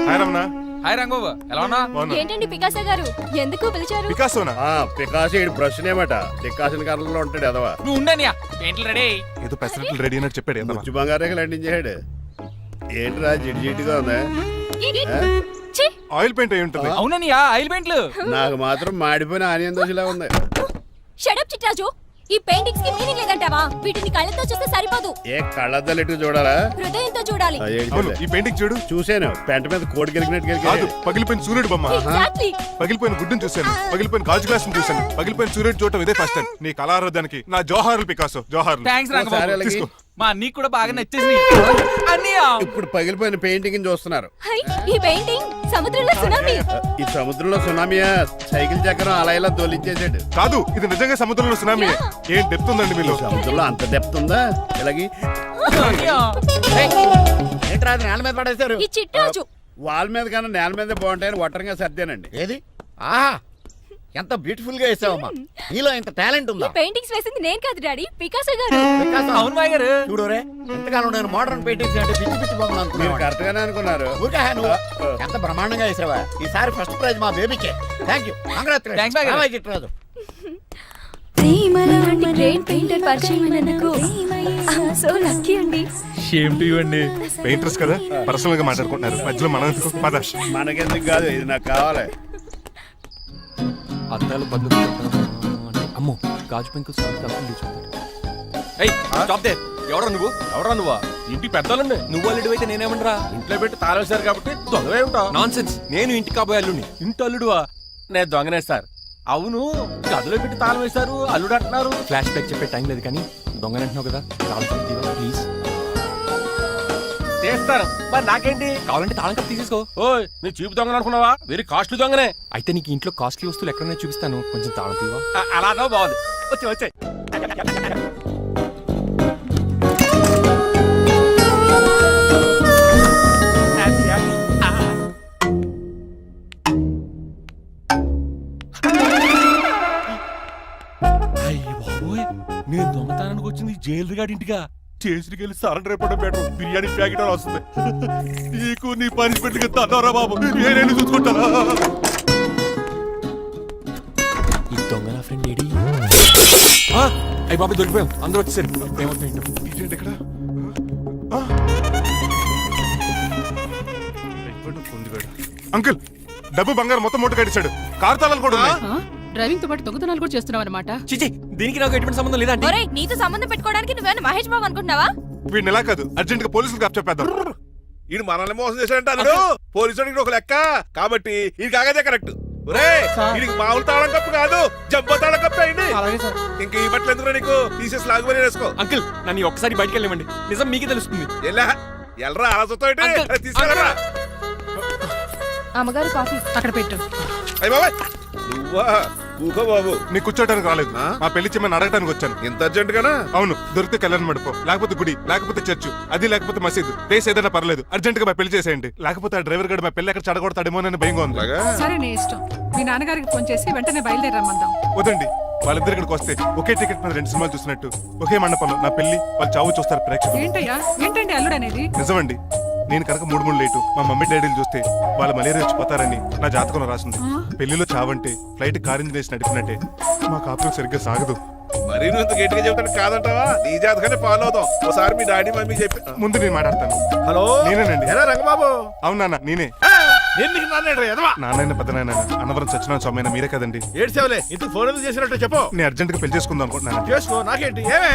హాయ్ రమణ. హాయ్ రంగబాబు, ఎలా ఉన్నా? బాగున్నా. ఏంటండి పికాసో గారు, ఎందుకు పిలిచారు? పికాసోనా? పికాసి బ్రష్ నేమట. డికాషన్ కర్రలో ఉంటాడు ఎదవా. నువ్వు ఉండనియా, పెయింట్లు రెడీ. ఏదో పెసరట్లు రెడీ అయినట్టు చెప్పాడు ఏదో. ముచ్చు బంగారే లండించాడు. ఏంట్రా జిడ్జిడ్డుగా ఉందా? ఛీ! ఆయిల్ పెయింట్ అయి ఉంటుంది. అవుననియా, ఆయిల్ పెయింట్లు. నాకు మాత్రం మాడిపోయిన ఆనియన్ దోశలా ఉంది. షడప్ చిట్రాజు, ఈ పెయింటింగ్స్ కి మీనింగ్ లేదంటావా? వీటిని కళ్ళతో చూస్తే సరిపోదు, ఏ కళ్ళద్దాలు ఎటు చూడాలా? హృదయంతో చూడాలి. అవును, ఈ పెయింటింగ్ చూడు. చూసాను, పెంట మీద కోడి గెలిగినట్టు కాదు, గెలిగాడు. పగిలిపోయిన సూర్యుడు బొమ్మ. Exactly. పగిలిపోయిన గుడ్డును చూశాను, పగిలిపోయిన గాజు గ్లాస్ చూశాను, పగిలిపోయిన సూర్యుడు చూడటం ఇదే ఫస్ట్ టైం. నీ కళారాధానికి నా జోహార్లు పికాసో, జోహార్లు. థ్యాంక్స్ ఒకసారి రంగబాబు, అలాగే. తీసుకో. మా నీకు కూడా బాగా నచ్చేసింది అన్నయ్య. ఇప్పుడు పగిలిపోయిన పెయింటింగ్ చూస్తున్నారు. హై, ఈ పెయింటింగ్ సముద్రంలో సునామీ. ఈ సముద్రంలో సునామీయా? సైకిల్ చక్రం అలా ఇలా దొలించేసాడు. కాదు, ఇది నిజంగా సముద్రంలో సునామీ. ఏం డెప్త్ ఉందండి మీలో? సముద్రంలో అంత డెప్త్ ఉందా? ఇలాగి అన్నయ్య, ఏంట్రా అది నేల మీద పడేశారు? ఈ చిట్రాజు వాల్ మీద కన్నా నేల మీద బాగుంటాయని ఒట్టరంగా సర్దానండి. ఏది? ఆహా, ఎంత బ్యూటిఫుల్ గా వేసావమ్మా. నీలో ఇంత టాలెంట్ ఈ ఉందా? పెయింటింగ్స్ వేసింది నేను కాదు డాడీ, పికాసో గారు. వికాసం. అవును మా గారు. చూడురే, ఎంతకాలం నేను మోడర్న్ పెయింటింగ్స్ అంటే పిచ్చి పిచ్చి బొమ్మలు మీరు అనుకున్నాను. కరెక్ట్ గానే అనుకున్నారు. ఊరికే నువ్వు ఎంత బ్రహ్మాండంగా వేసావా. ఈసారి ఫస్ట్ ప్రైజ్ మా బేబీకే. థ్యాంక్ యూ, Thanks, బాగా. కంగ్రాచులేషన్ చిట్రాజు. ప్రేమలాంటి గ్రేట్ పెయింటర్ పరిచయం అయినందుకు సో లక్కీ అండి. షేమ్ టు యు అండి. పెయింటర్స్ కదా, పర్సనల్ గా మాట్లాడుకుంటున్నారు, మధ్యలో మనం ఎందుకు? పద. మనకెందుకు కాదు, ఇది నాకు కావాలి. అద్దాలు బదులు అమ్మో, గాజు పెంకులు ఎవరా నువ్వు? ఇంటికి పెద్దోళ్ళండి. నువ్వు అల్లుడు అయితే నేనేమంటరా? ఇంట్లో పెట్టి తాళం వేశారు కాబట్టి దొంగవే ఉంటావు. Non sense. నేను ఇంటి కాబోయే అల్లుడిని. ఇంటి అల్లుడువా? నేను దొంగనే సార్. అవును, గదిలో పెట్టి తాళం వేశారు, అల్లుడు అంటున్నారు. ఫ్లాష్ బ్యాక్ చెప్పే టైం లేదు కానీ దొంగనంటున్నావు కదా, తాళం కప్ తీవా ప్లీజ్. చేస్తారు, మరి నాకేంటి? కావాలంటే తాళం కప్ తీసేసుకో. ఓయ్, నీ చూపు దొంగను అనుకున్నావా? వెరీ కాస్ట్లీ దొంగనే. అయితే నీకు ఇంట్లో కాస్ట్లీ వస్తువులు ఎక్కడైనా చూపిస్తాను, కొంచెం తాళం తీవా. అలానో బాగుంది. వచ్చే వచ్చే. అయ్య బాబోయ్, నేను దొంగతనానికి వచ్చింది జైలు గాడి ఇంటిగా. చేసికి వెళ్ళి సరెండర్ అయిపోవడం బెటర్. బిర్యానీ ప్యాకెట్ అని వస్తుంది. నీకు నీ పనిష్మెంట్ తన్నారా బాబు, నేనేళ్ళు చూసుకుంటారా? ఈ దొంగ నా ఫ్రెండ్ ఏడి? అయ్యి బాబు దొరికిపోయాం, అందరూ వచ్చేసారు. ఏమవుతుంది ఇక్కడ అంకుల్, డబ్బు బంగారం మొత్తం మూట కట్టించాడు. కారు తాళాలు కూడా ఉన్నాయి. డ్రైవింగ్ తో పాటు దొంగతనాలు కూడా చేస్తున్నావు అనమాట. చిచి, దీనికి నాకు ఎటువంటి సంబంధం లేదండి. ఒరేయ్, నీతో సంబంధం పెట్టుకోవడానికి నువ్వేనా మహేష్ బాబు అనుకుంటున్నావా? వీడిని ఎలా కాదు, అర్జెంట్ గా పోలీసులకు అప్పచెప్పేద్దాం. ఈడు మనల్ని మోసం చేశాడంటారు. పోలీసుడికి ఒక లెక్క కాబట్టి ఇది కాగదే కరెక్ట్. వీడికి మామూలు తాళం కప్పు కాదు, జబ్బ తాళం కప్పు అయింది. ఇంకా ఈ బట్టలు ఎందుకు నీకు? తీసేసి లాగుబడి వేసుకో. అంకుల్, నన్ను ఒక్కసారి బయటికి వెళ్ళమండి, నిజం మీకే తెలుస్తుంది. ఎల్రా ఆలోచనతో తీసుకెళ్ళరా. అమ్మగారు కాఫీ అక్కడ పెట్టు. అయ్య బాబాయ్, నువ్వా? కూకో బాబు. నీ కూర్చోటానికి రాలేదు, మా పెళ్లి చెమ్మని అడగటానికి వచ్చాను. ఇంత అర్జెంట్ గానా? అవును, దొరికితే కళ్యాణ మండపం, లేకపోతే గుడి, లేకపోతే చర్చ్, అది లేకపోతే మసీదు, ప్లేస్ ఏదైనా పర్లేదు, అర్జెంట్ గా మా పెళ్లి చేసేయండి. లేకపోతే ఆ డ్రైవర్ గడు మా పెళ్లి ఎక్కడ చెడగొడతాడేమోనని భయంగా ఉంది. సరే, నీ ఇష్టం. మీ నాన్నగారికి ఫోన్ చేసి వెంటనే బయలుదేరమ్మందాం. వదండి, వాళ్ళిద్దరు ఇక్కడికి వస్తే ఒకే టికెట్ మీద 2 సినిమాలు చూసినట్టు, ఒకే మండపంలో నా పెళ్లి, వాళ్ళ చావు చూస్తారు ప్రేక్షకులు. ఏంటయ్యా, ఏంటండి అల్లుడు అనేది? నిజమండి, నేను కనుక 3 లేటు మా మమ్మీ డాడీలు చూస్తే వాళ్ళ మలేరియా వచ్చిపోతారని నా జాతకంలో రాసింది. పెళ్లిలో చావంటే ఫ్లైట్ కార్ ఇంజిన్ వేసి నడిపినట్టే. మా కాపురం సరిగ్గా సాగదు. మరి నువ్వు ఇంత గట్టిగా చెబుతాను కాదంటావా? నీ జాతకాన్ని ఫాలో అవుతాం. ఒకసారి మీ డాడీ మమ్మీ చెప్పి ముందు నేను మాట్లాడతాను. హలో, నేనేనండి. ఎలా రంగబాబు? అవునా, నేనే. నాన్న పెద్ద నాయన అన్నవరం సత్యనారాయణ స్వామి మీరే కదండి. ఏడ్చేవలే, ఇంతకు ఫోన్ చేసినట్టు చెప్పు. నేను అర్జెంట్ గా పెళ్లి చేసుకుందాం అనుకుంటున్నాను. చేసుకో, నాకేంటి? ఏమే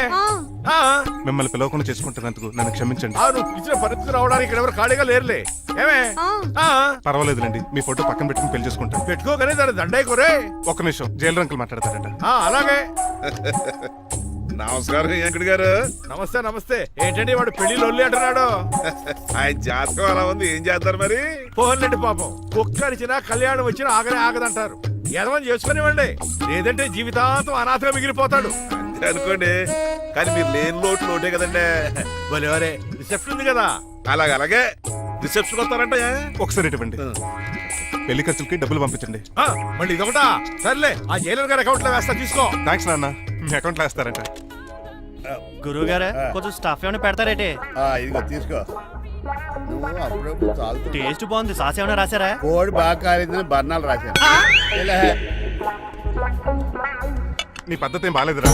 మిమ్మల్ని పిలవకుండా చేసుకుంటున్నందుకు నన్ను క్షమించండి. నువ్వు ఇచ్చిన పరిస్థితి రావడానికి ఇక్కడ ఎవరు ఖాళీగా లేరులే. ఏమే పర్వాలేదులేండి, మీ ఫోటో పక్కన పెట్టుకుని పెళ్లి చేసుకుంటాను. పెట్టుకోగానే దాని దండాయి కొరే. ఒక్క నిమిషం, జైలు రంకులు మాట్లాడతారట. అలాగే. నమస్కారం వెంకట గారు. నమస్తే నమస్తే. ఏంటండి వాడు పెళ్లి లొల్లి అంటున్నాడు? ఆయన జాతకం అలా ఉంది, ఏం చేస్తారు మరి? పోన్లేండి పాపం, కుక్క అరిచినా కళ్యాణం వచ్చినా ఆగనే ఆగదంటారు. ఎదవని చేసుకునివ్వండి, లేదంటే జీవితాంతం అనాథగా మిగిలిపోతాడు. అంతే అనుకోండి, కానీ మీరు లేని లోటే కదండి. భలే రిసెప్షన్ ఉంది కదా. అలాగే రిసెప్షన్ వస్తారంట. ఒకసారి ఇటువంటి పెళ్లి ఖర్చులకి డబ్బులు పంపించండి. మళ్ళీ ఇదొకటా? సర్లే, ఆ జైలర్ గారి అకౌంట్ లో వేస్తా, తీసుకో. థ్యాంక్స్ నాన్న, మీ అకౌంట్ లో వేస్తారంట. గురువు గారు కొంచెం స్టాఫ్ ఏమైనా పెడతారేటే? ఇదిగో తీసుకో. నువ్వు అప్పుడప్పుడు చాలు. టేస్ట్ బాగుంది, సాస్ ఏమైనా రాశారా? కోడి బాగా కాలేదని బర్ణాలు రాశాను. నీ పద్ధతి ఏం బాగాలేదురా.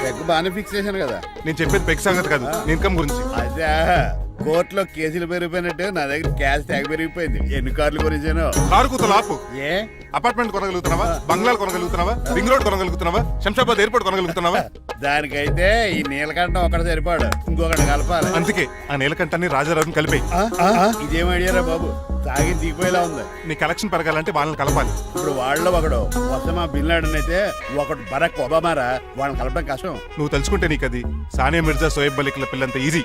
పెగ్ బాగానే ఫిక్స్ చేశాను కదా. నేను చెప్పేది పెగ్ సంగతి కాదు, ఇన్కమ్ గురించి. అదే కోర్టులో కేసులు పెరిగిపోయినట్టు నా దగ్గర క్యాష్ తెగ పెరిగిపోయింది. ఎన్ని కార్లు గురించాను? కారు కూతలు ఆపు. ఏ అపార్ట్మెంట్ కొనగలుగుతున్నావా? బంగ్లాలు కొనగలుగుతున్నావా? రింగ్ రోడ్ కొనగలుగుతున్నావా? శంషాబాద్ ఎయిర్పోర్ట్ కొనగలుగుతున్నావా? దానికైతే ఈ నీలకంఠం ఒకటి సరిపాడు, ఇంకొకటి కలపాలి. అందుకే ఆ నీలకంఠాన్ని రాజారావుని కలిపి. ఇదేం ఐడియారా బాబు, తాగి దిగిపోయేలా ఉంది. నీ కలెక్షన్ పెరగాలంటే వాళ్ళని కలపాలి. ఇప్పుడు వాళ్ళలో ఒకడు ఒసామా బిన్ లాడెన్ అయితే ఒకటి బరాక్ ఒబామారా, వాళ్ళని కలపడం కష్టం. నువ్వు తలుచుకుంటే నీకు అది సానియా మిర్జా, సోయబ్ మలిక్ల పిల్లంత ఈజీ.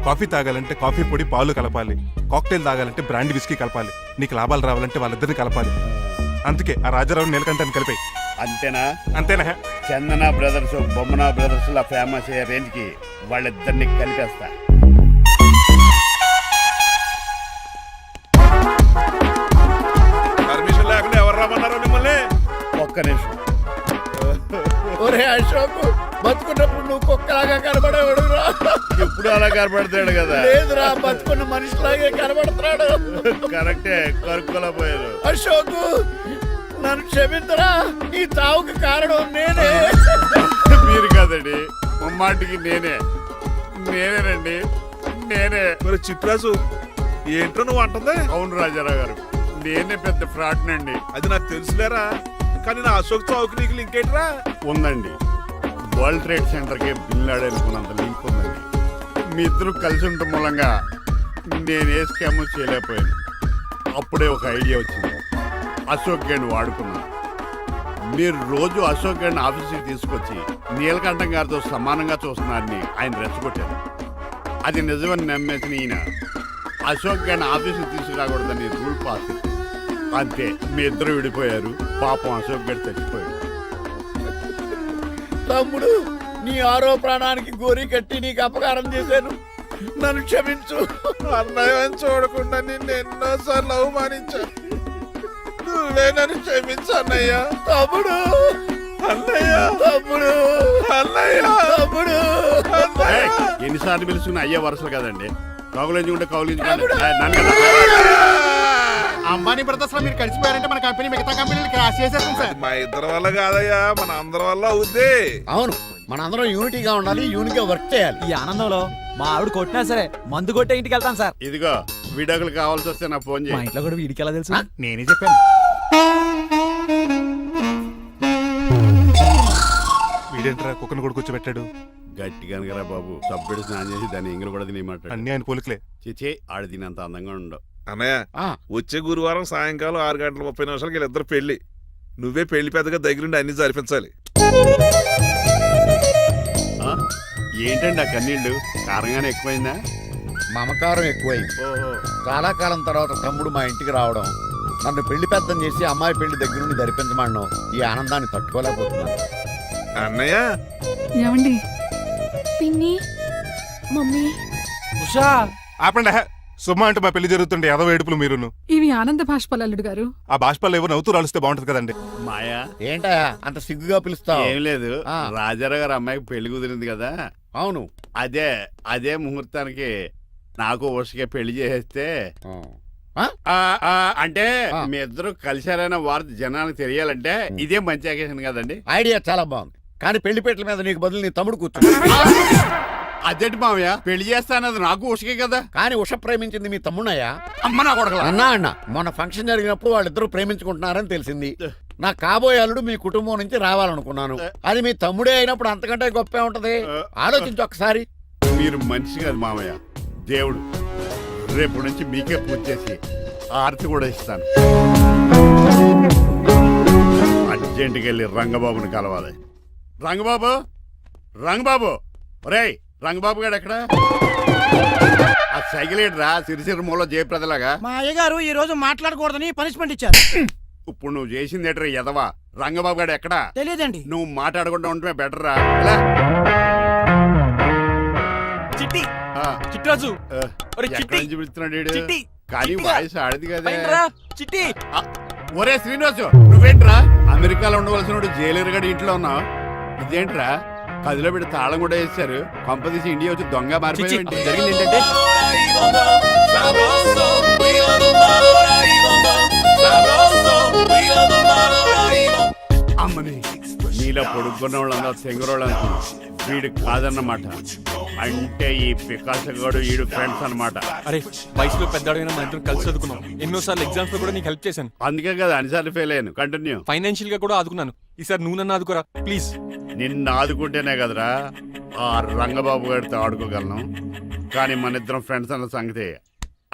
కాఫీ తాగాలంటే కాఫీ పొడి పాలు కలపాలి, కాక్టైల్ తాగాలంటే బ్రాండ్ విస్కీ కలపాలి. నీకు లాభాలు రావాలంటే వాళ్ళిద్దరిని కలపాలి. అందుకే ఆ రాజారావు నీలకంఠాన్ని కలిపాయి. అంతేనా? అంతేనా? చందన బ్రదర్స్, బొమ్మన బ్రదర్స్ లా ఫేమస్ అయ్యే రేంజ్ కి వాళ్ళిద్దరిని కలిపేస్తా. పర్మిషన్ లేకుండా ఎవరు రమ్మన్నారో మిమ్మల్ని? ఒక్క నిమిషం. ఒరే అశోక్, బతుకున్నప్పుడు నువ్వు కుక్కలాగా కనబడేవాడురా. ఇప్పుడు అలా కనబడతాడు కదా? లేదురా, బతుకున్న మనిషిలాగే కనబడతాడు. కరెక్టే, కరుక్కులా పోయారు. అశోక్, నన్ను క్షమించరా, ఈ చావుకి కారణం నేనే. మీరు కాదండి, ముమ్మాటికి నేనేనండి, నేనే. మరి చిట్రాజు, ఏంటో నువ్వు అంటుంది? అవును రాజారావు గారు, నేనే పెద్ద ఫ్రాడ్ నండి. అది నాకు తెలుసులేరా, కానీ నా అశోక్ చౌక్ నీకు లింక్ ఏంట్రా? ఉందండి, వరల్డ్ ట్రేడ్ సెంటర్ కి బిన్ లాడెన్ అనుకున్నంత లింక్ ఉందండి. మీ ఇద్దరు కలిసి ఉండటం మూలంగా నేను ఏ స్కామ్ చేయలేకపోయాను. అప్పుడే ఒక ఐడియా వచ్చింది. అశోక్ గేణ్ వాడుకున్నాను. మీరు రోజు అశోక్ గేణ్ ఆఫీస్కి తీసుకొచ్చి నీలకంఠం గారితో సమానంగా చూస్తున్నారని ఆయన రెచ్చగొట్టారు. అది నిజమని నమ్మేసిన ఈయన అశోక్ గేణ్ ఆఫీస్కి తీసుకురాకూడదని రూల్ పాస్ చేశారు. అంతే, మీ ఇద్దరు విడిపోయారు. పాపం అశోక్ గేణ్ చచ్చిపోయాడు. తమ్ముడు, నీ ఆరో ప్రాణానికి గోరి కట్టి నీకు అపకారం చేశాను, నన్ను క్షమించు. అన్నయ్య చూడకుండా నిన్ను ఎన్నోసార్లు అవమానించాను. నువ్వే నన్ను క్షమించు అన్నయ్య. తమ్ముడు, అన్నయ్య, తమ్ముడు, అన్నయ్య, తమ్ముడు. ఏయ్, ఎన్నిసార్లు పిలుచుకున్న అయ్యే వరుసలు కదండి. కౌలించుకుంటే కౌలించుకోండి. అంబానీ బ్రదర్స్ లో మీరు కలిసిపోయారంటే మన కంపెనీ మిగతా కంపెనీలు క్రాష్ చేసేస్తాం సార్. మా ఇద్దరి వల్ల కాదయ్యా, మన అందరి వల్ల అవుద్ది. అవును, మనందరం యూనిటీగా ఉండాలి, యూనిట్గా వర్క్ చేయాలి. ఈ ఆనందంలో మా ఆవిడ కొట్టినా సరే మందు కొట్టే ఇంటికి వెళ్తాను సార్. ఇదిగో విడాకులు కావాల్సి వస్తే నాకు ఫోన్ మా చేయి. ఇంట్లో కూడా వీడికి ఎలా తెలుసు? నేనే చెప్పాను. వీడేంట్రా కుక్కను కూడా కూర్చోబెట్టాడు? గట్టిగా అనగరా బాబు. సబ్బుడు స్నానం చేసి దాన్ని ఎంగిలి కూడా తిని మాట్లాడు. అన్ని ఆయన పోలికలే. చిచే ఆడ తినంత అందంగా ఉండవు. అన్నయ్య, వచ్చే గురువారం సాయంకాలం 6:30 వీళ్ళిద్దరు పెళ్లి. నువ్వే పెళ్లి పెద్దగా దగ్గరుండి అన్ని జరిపించాలి. ఏంటండి ఆ కన్నీళ్ళు? కారంగానే ఎక్కువైందా? మమకారం ఎక్కువైంది. ఓహో, చాలా కాలం తర్వాత తమ్ముడు మా ఇంటికి రావడం, నన్ను పెళ్లి పెద్దం చేసి అమ్మాయి పెళ్లి దగ్గర నుండి ధరిపించమనడం, ఈ ఆనందాన్ని తట్టుకోలేకపోతున్నాను. అన్నయ్య, ఏమండి? పిన్ని, మమ్మీ, ఉషా, ఆపండి. సుమా అంటే మా పెళ్లి జరుగుతుంటే ఏదో ఏడుపులు మీరును. ఇవి ఆనంద భాష్పాలు అల్లుడు గారు. ఆ బాష్పాలు ఏవో నవ్వుతూ రాలిస్తే బాగుంటది కదండి. మాయా ఏంటా అంత సిగ్గుగా పిలుస్తావు? ఏం లేదు, ఆ. రాజారావు గారు అమ్మాయికి పెళ్లి కుదిరింది కదా. అవును. అదే ముహూర్తానికి నాకు ఉషకే పెళ్లి చేసేస్తే అంటే ఆ. మీ ఇద్దరు కలిశారైన వార్త జనానికి తెలియాలంటే ఇదే మంచి అకేషన్ కదండి. ఐడియా చాలా బాగుంది, కానీ పెళ్లి పెట్టల మీద నీకు బదులు నీ తమ్ముడు కూర్చో. అదేంటి మామయ్య, పెళ్లి చేస్తానది నాకు ఉషకే కదా. కానీ ఉష ప్రేమించింది మీ తమ్ముడయ్యా. అమ్మ నా కొడకలా. అన్నా మొన్న ఫంక్షన్ జరిగినప్పుడు వాళ్ళిద్దరూ ప్రేమించుకుంటున్నారని తెలిసింది. నా కాబోయే అల్లుడు మీ కుటుంబం నుంచి రావాలనుకున్నాను. అది మీ తమ్ముడే అయినప్పుడు అంతకంటే గొప్పే ఉంటది. ఆలోచించు ఒకసారి. మీరు మనిషి కాదు మామయ్య, దేవుడు. రేపు నుంచి మీకే పూజ చేసి ఆర్తి కూడా ఇస్తాను. అర్జెంటుకి వెళ్ళి రంగబాబుని కలవాలి. రంగబాబు, రంగబాబు, ఒరేయ్ రంగబాబు గారు ఎక్కడ? ఆ సైకిల్ ఏంట్రా సిరిసిరి మూల జయప్రదలాగా? మా అయ్యగారు ఈ రోజు మాట్లాడకూడదని పనిష్మెంట్ ఇచ్చారు. ఇప్పుడు నువ్వు చేసింది ఏంట్రా ఎదవా? రంగబాబు గారు ఎక్కడా? తెలియదండి. నువ్వు మాట్లాడకుండా ఉండటమే బెటర్ రా. చిట్టి, ఆ, చిట్రాజు, ఆ, ఒరే ఎక్కడి చిట్టి, నుంచి పిలుస్తున్నాడు వీడు? చిట్టి, కానీ చిట్టిగా. వాయిస్ ఆడది కదా. పైనరా, చిట్టి. ఒరే శ్రీనివాసు, నువ్వేంట్రా అమెరికాలో ఉండవలసిన జైలర్ గడి ఇంట్లో ఉన్నావు? ఇదేంట్రా కదిలో పెట్టి తాళం కూడా వేశారు. కొంపదీసి ఇండియా వచ్చి దొంగ చిచ్చి, మారిపోయింది. అసలు జరిగింది ఏంటంటే అమ్మని నీలో పొడుక్కున్న వాళ్ళందరూ తెంగరోళ్ళు అనుకున్నా. వీడు కాదన్నమాట. అంటే ఈ పికాసగాడు ఈడు ఫ్రెండ్స్ అన్నమాట. అరే వయసులో పెద్దవాడైనా మన ఇద్దరం కలిసి చదువుకున్నాం. ఎన్నోసార్లు ఎగ్జామ్స్ లో కూడా నీకు హెల్ప్ చేశాను. అందుకే కదా అన్నిసార్లు ఫెయిల్ అయ్యాను. కంటిన్యూ. ఫైనాన్షియల్ గా కూడా ఆదుకున్నాను. ఈసారి నువ్వు నన్ను ఆదుకోరా ప్లీజ్. నిన్ను ఆదుకుంటేనే కదరా ఆ రంగబాబు గారితో ఆడుకోగలను. కానీ మన ఇద్దరం ఫ్రెండ్స్ అన్న సంగతి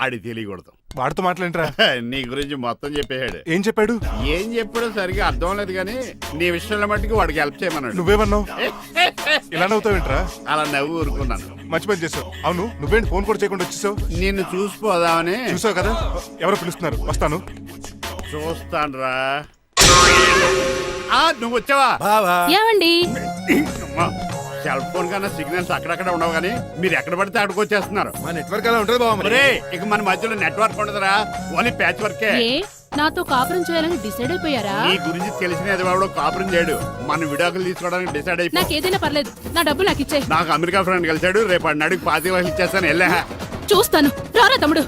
ఆడి తెలియకూడదు. వాడితో మాట్లాడరా? నీ గురించి మొత్తం చెప్పేశాడు. ఏం చెప్పాడు? ఏం చెప్పాడో సరిగా అర్థం లేదు కానీ నీ విషయంలో మట్టుకు వాడికి హెల్ప్ చేయమన్నాడు. నువ్వేమన్నావు? ఇలా నవ్వుతావేంట్రా? అలా నవ్వు ఊరుకున్నాను. మంచి పని చేసావు. అవును, నువ్వేంటి ఫోన్ కూడా చేయకుండా వచ్చేసావు? నిన్ను చూసిపోదామని. చూసావు కదా, ఎవరో పిలుస్తున్నారు, వస్తాను. చూస్తానురా. నువ్వు వచ్చావా? ఏమండి? సెల్ ఫోన్ కన్నా సిగ్నల్స్ అక్కడక్కడ ఉండవు కానీ మీరు ఎక్కడ పడితే అక్కడికి వచ్చేస్తున్నారు. మా నెట్వర్క్ అలా ఉంటుంది బాబు. ఒరే, ఇక మన మధ్యలో నెట్వర్క్ ఉండదురా, ఓన్లీ ప్యాచ్ వర్కే. నాతో కాపురం చేయాలని డిసైడ్ అయిపోయారా? నీ గురించి తెలిసిన ఎదవాడు కాపురం చేయడు. మన విడాకులు తీసుకోవడానికి డిసైడ్ అయిపో. నాకేదైనా పర్లేదు, నా డబ్బు నాకు ఇచ్చే. నాకు అమెరికా ఫ్రెండ్ కలిశాడు, రేపు అడిగి 25 లక్షలు ఇచ్చేస్తాను. వెళ్ళా చూస్తాను, రారా తమ్ముడు.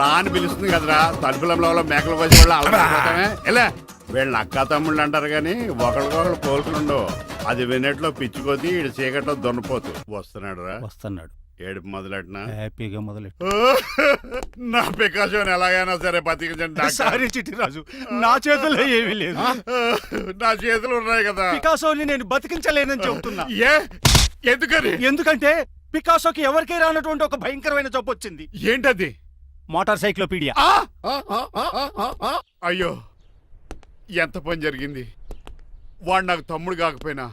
రాని పిలుస్తుంది కదరా, తలుపులంలో మేకలు కోసి వాళ్ళు అలవాటమే. వెళ్ళా. వీళ్ళని అక్క తమ్ముళ్ళు అంటారు కానీ ఒకరికొకరు పోల్చుండవు. అది వినట్లో పిచ్చుకోతి, ఈడు చీకట్లో దొన్నపోతు. వస్తున్నాడు రా. వస్తున్నాడు. ఏడుపు మొదలెట్నా? హ్యాపీగా మొదలెట్టు. నా పికాసోని ఎలాగైనా సరే బతికించండి. సారీ చిట్టిరాజు, నా చేతుల్లో ఏమీ లేదు. నా చేతులు ఉన్నాయి కదా. పికాసోని నేను బతికించలేనని చెబుతున్నా. ఎందుకని? ఎందుకంటే పికాసోకి ఎవరికీ రానటువంటి ఒక భయంకరమైన జబ్బు వచ్చింది. ఏంటది? Motor cyclopaedia. అయ్యో, ఎంత పని జరిగింది. వాడు నాకు తమ్ముడు కాకపోయినా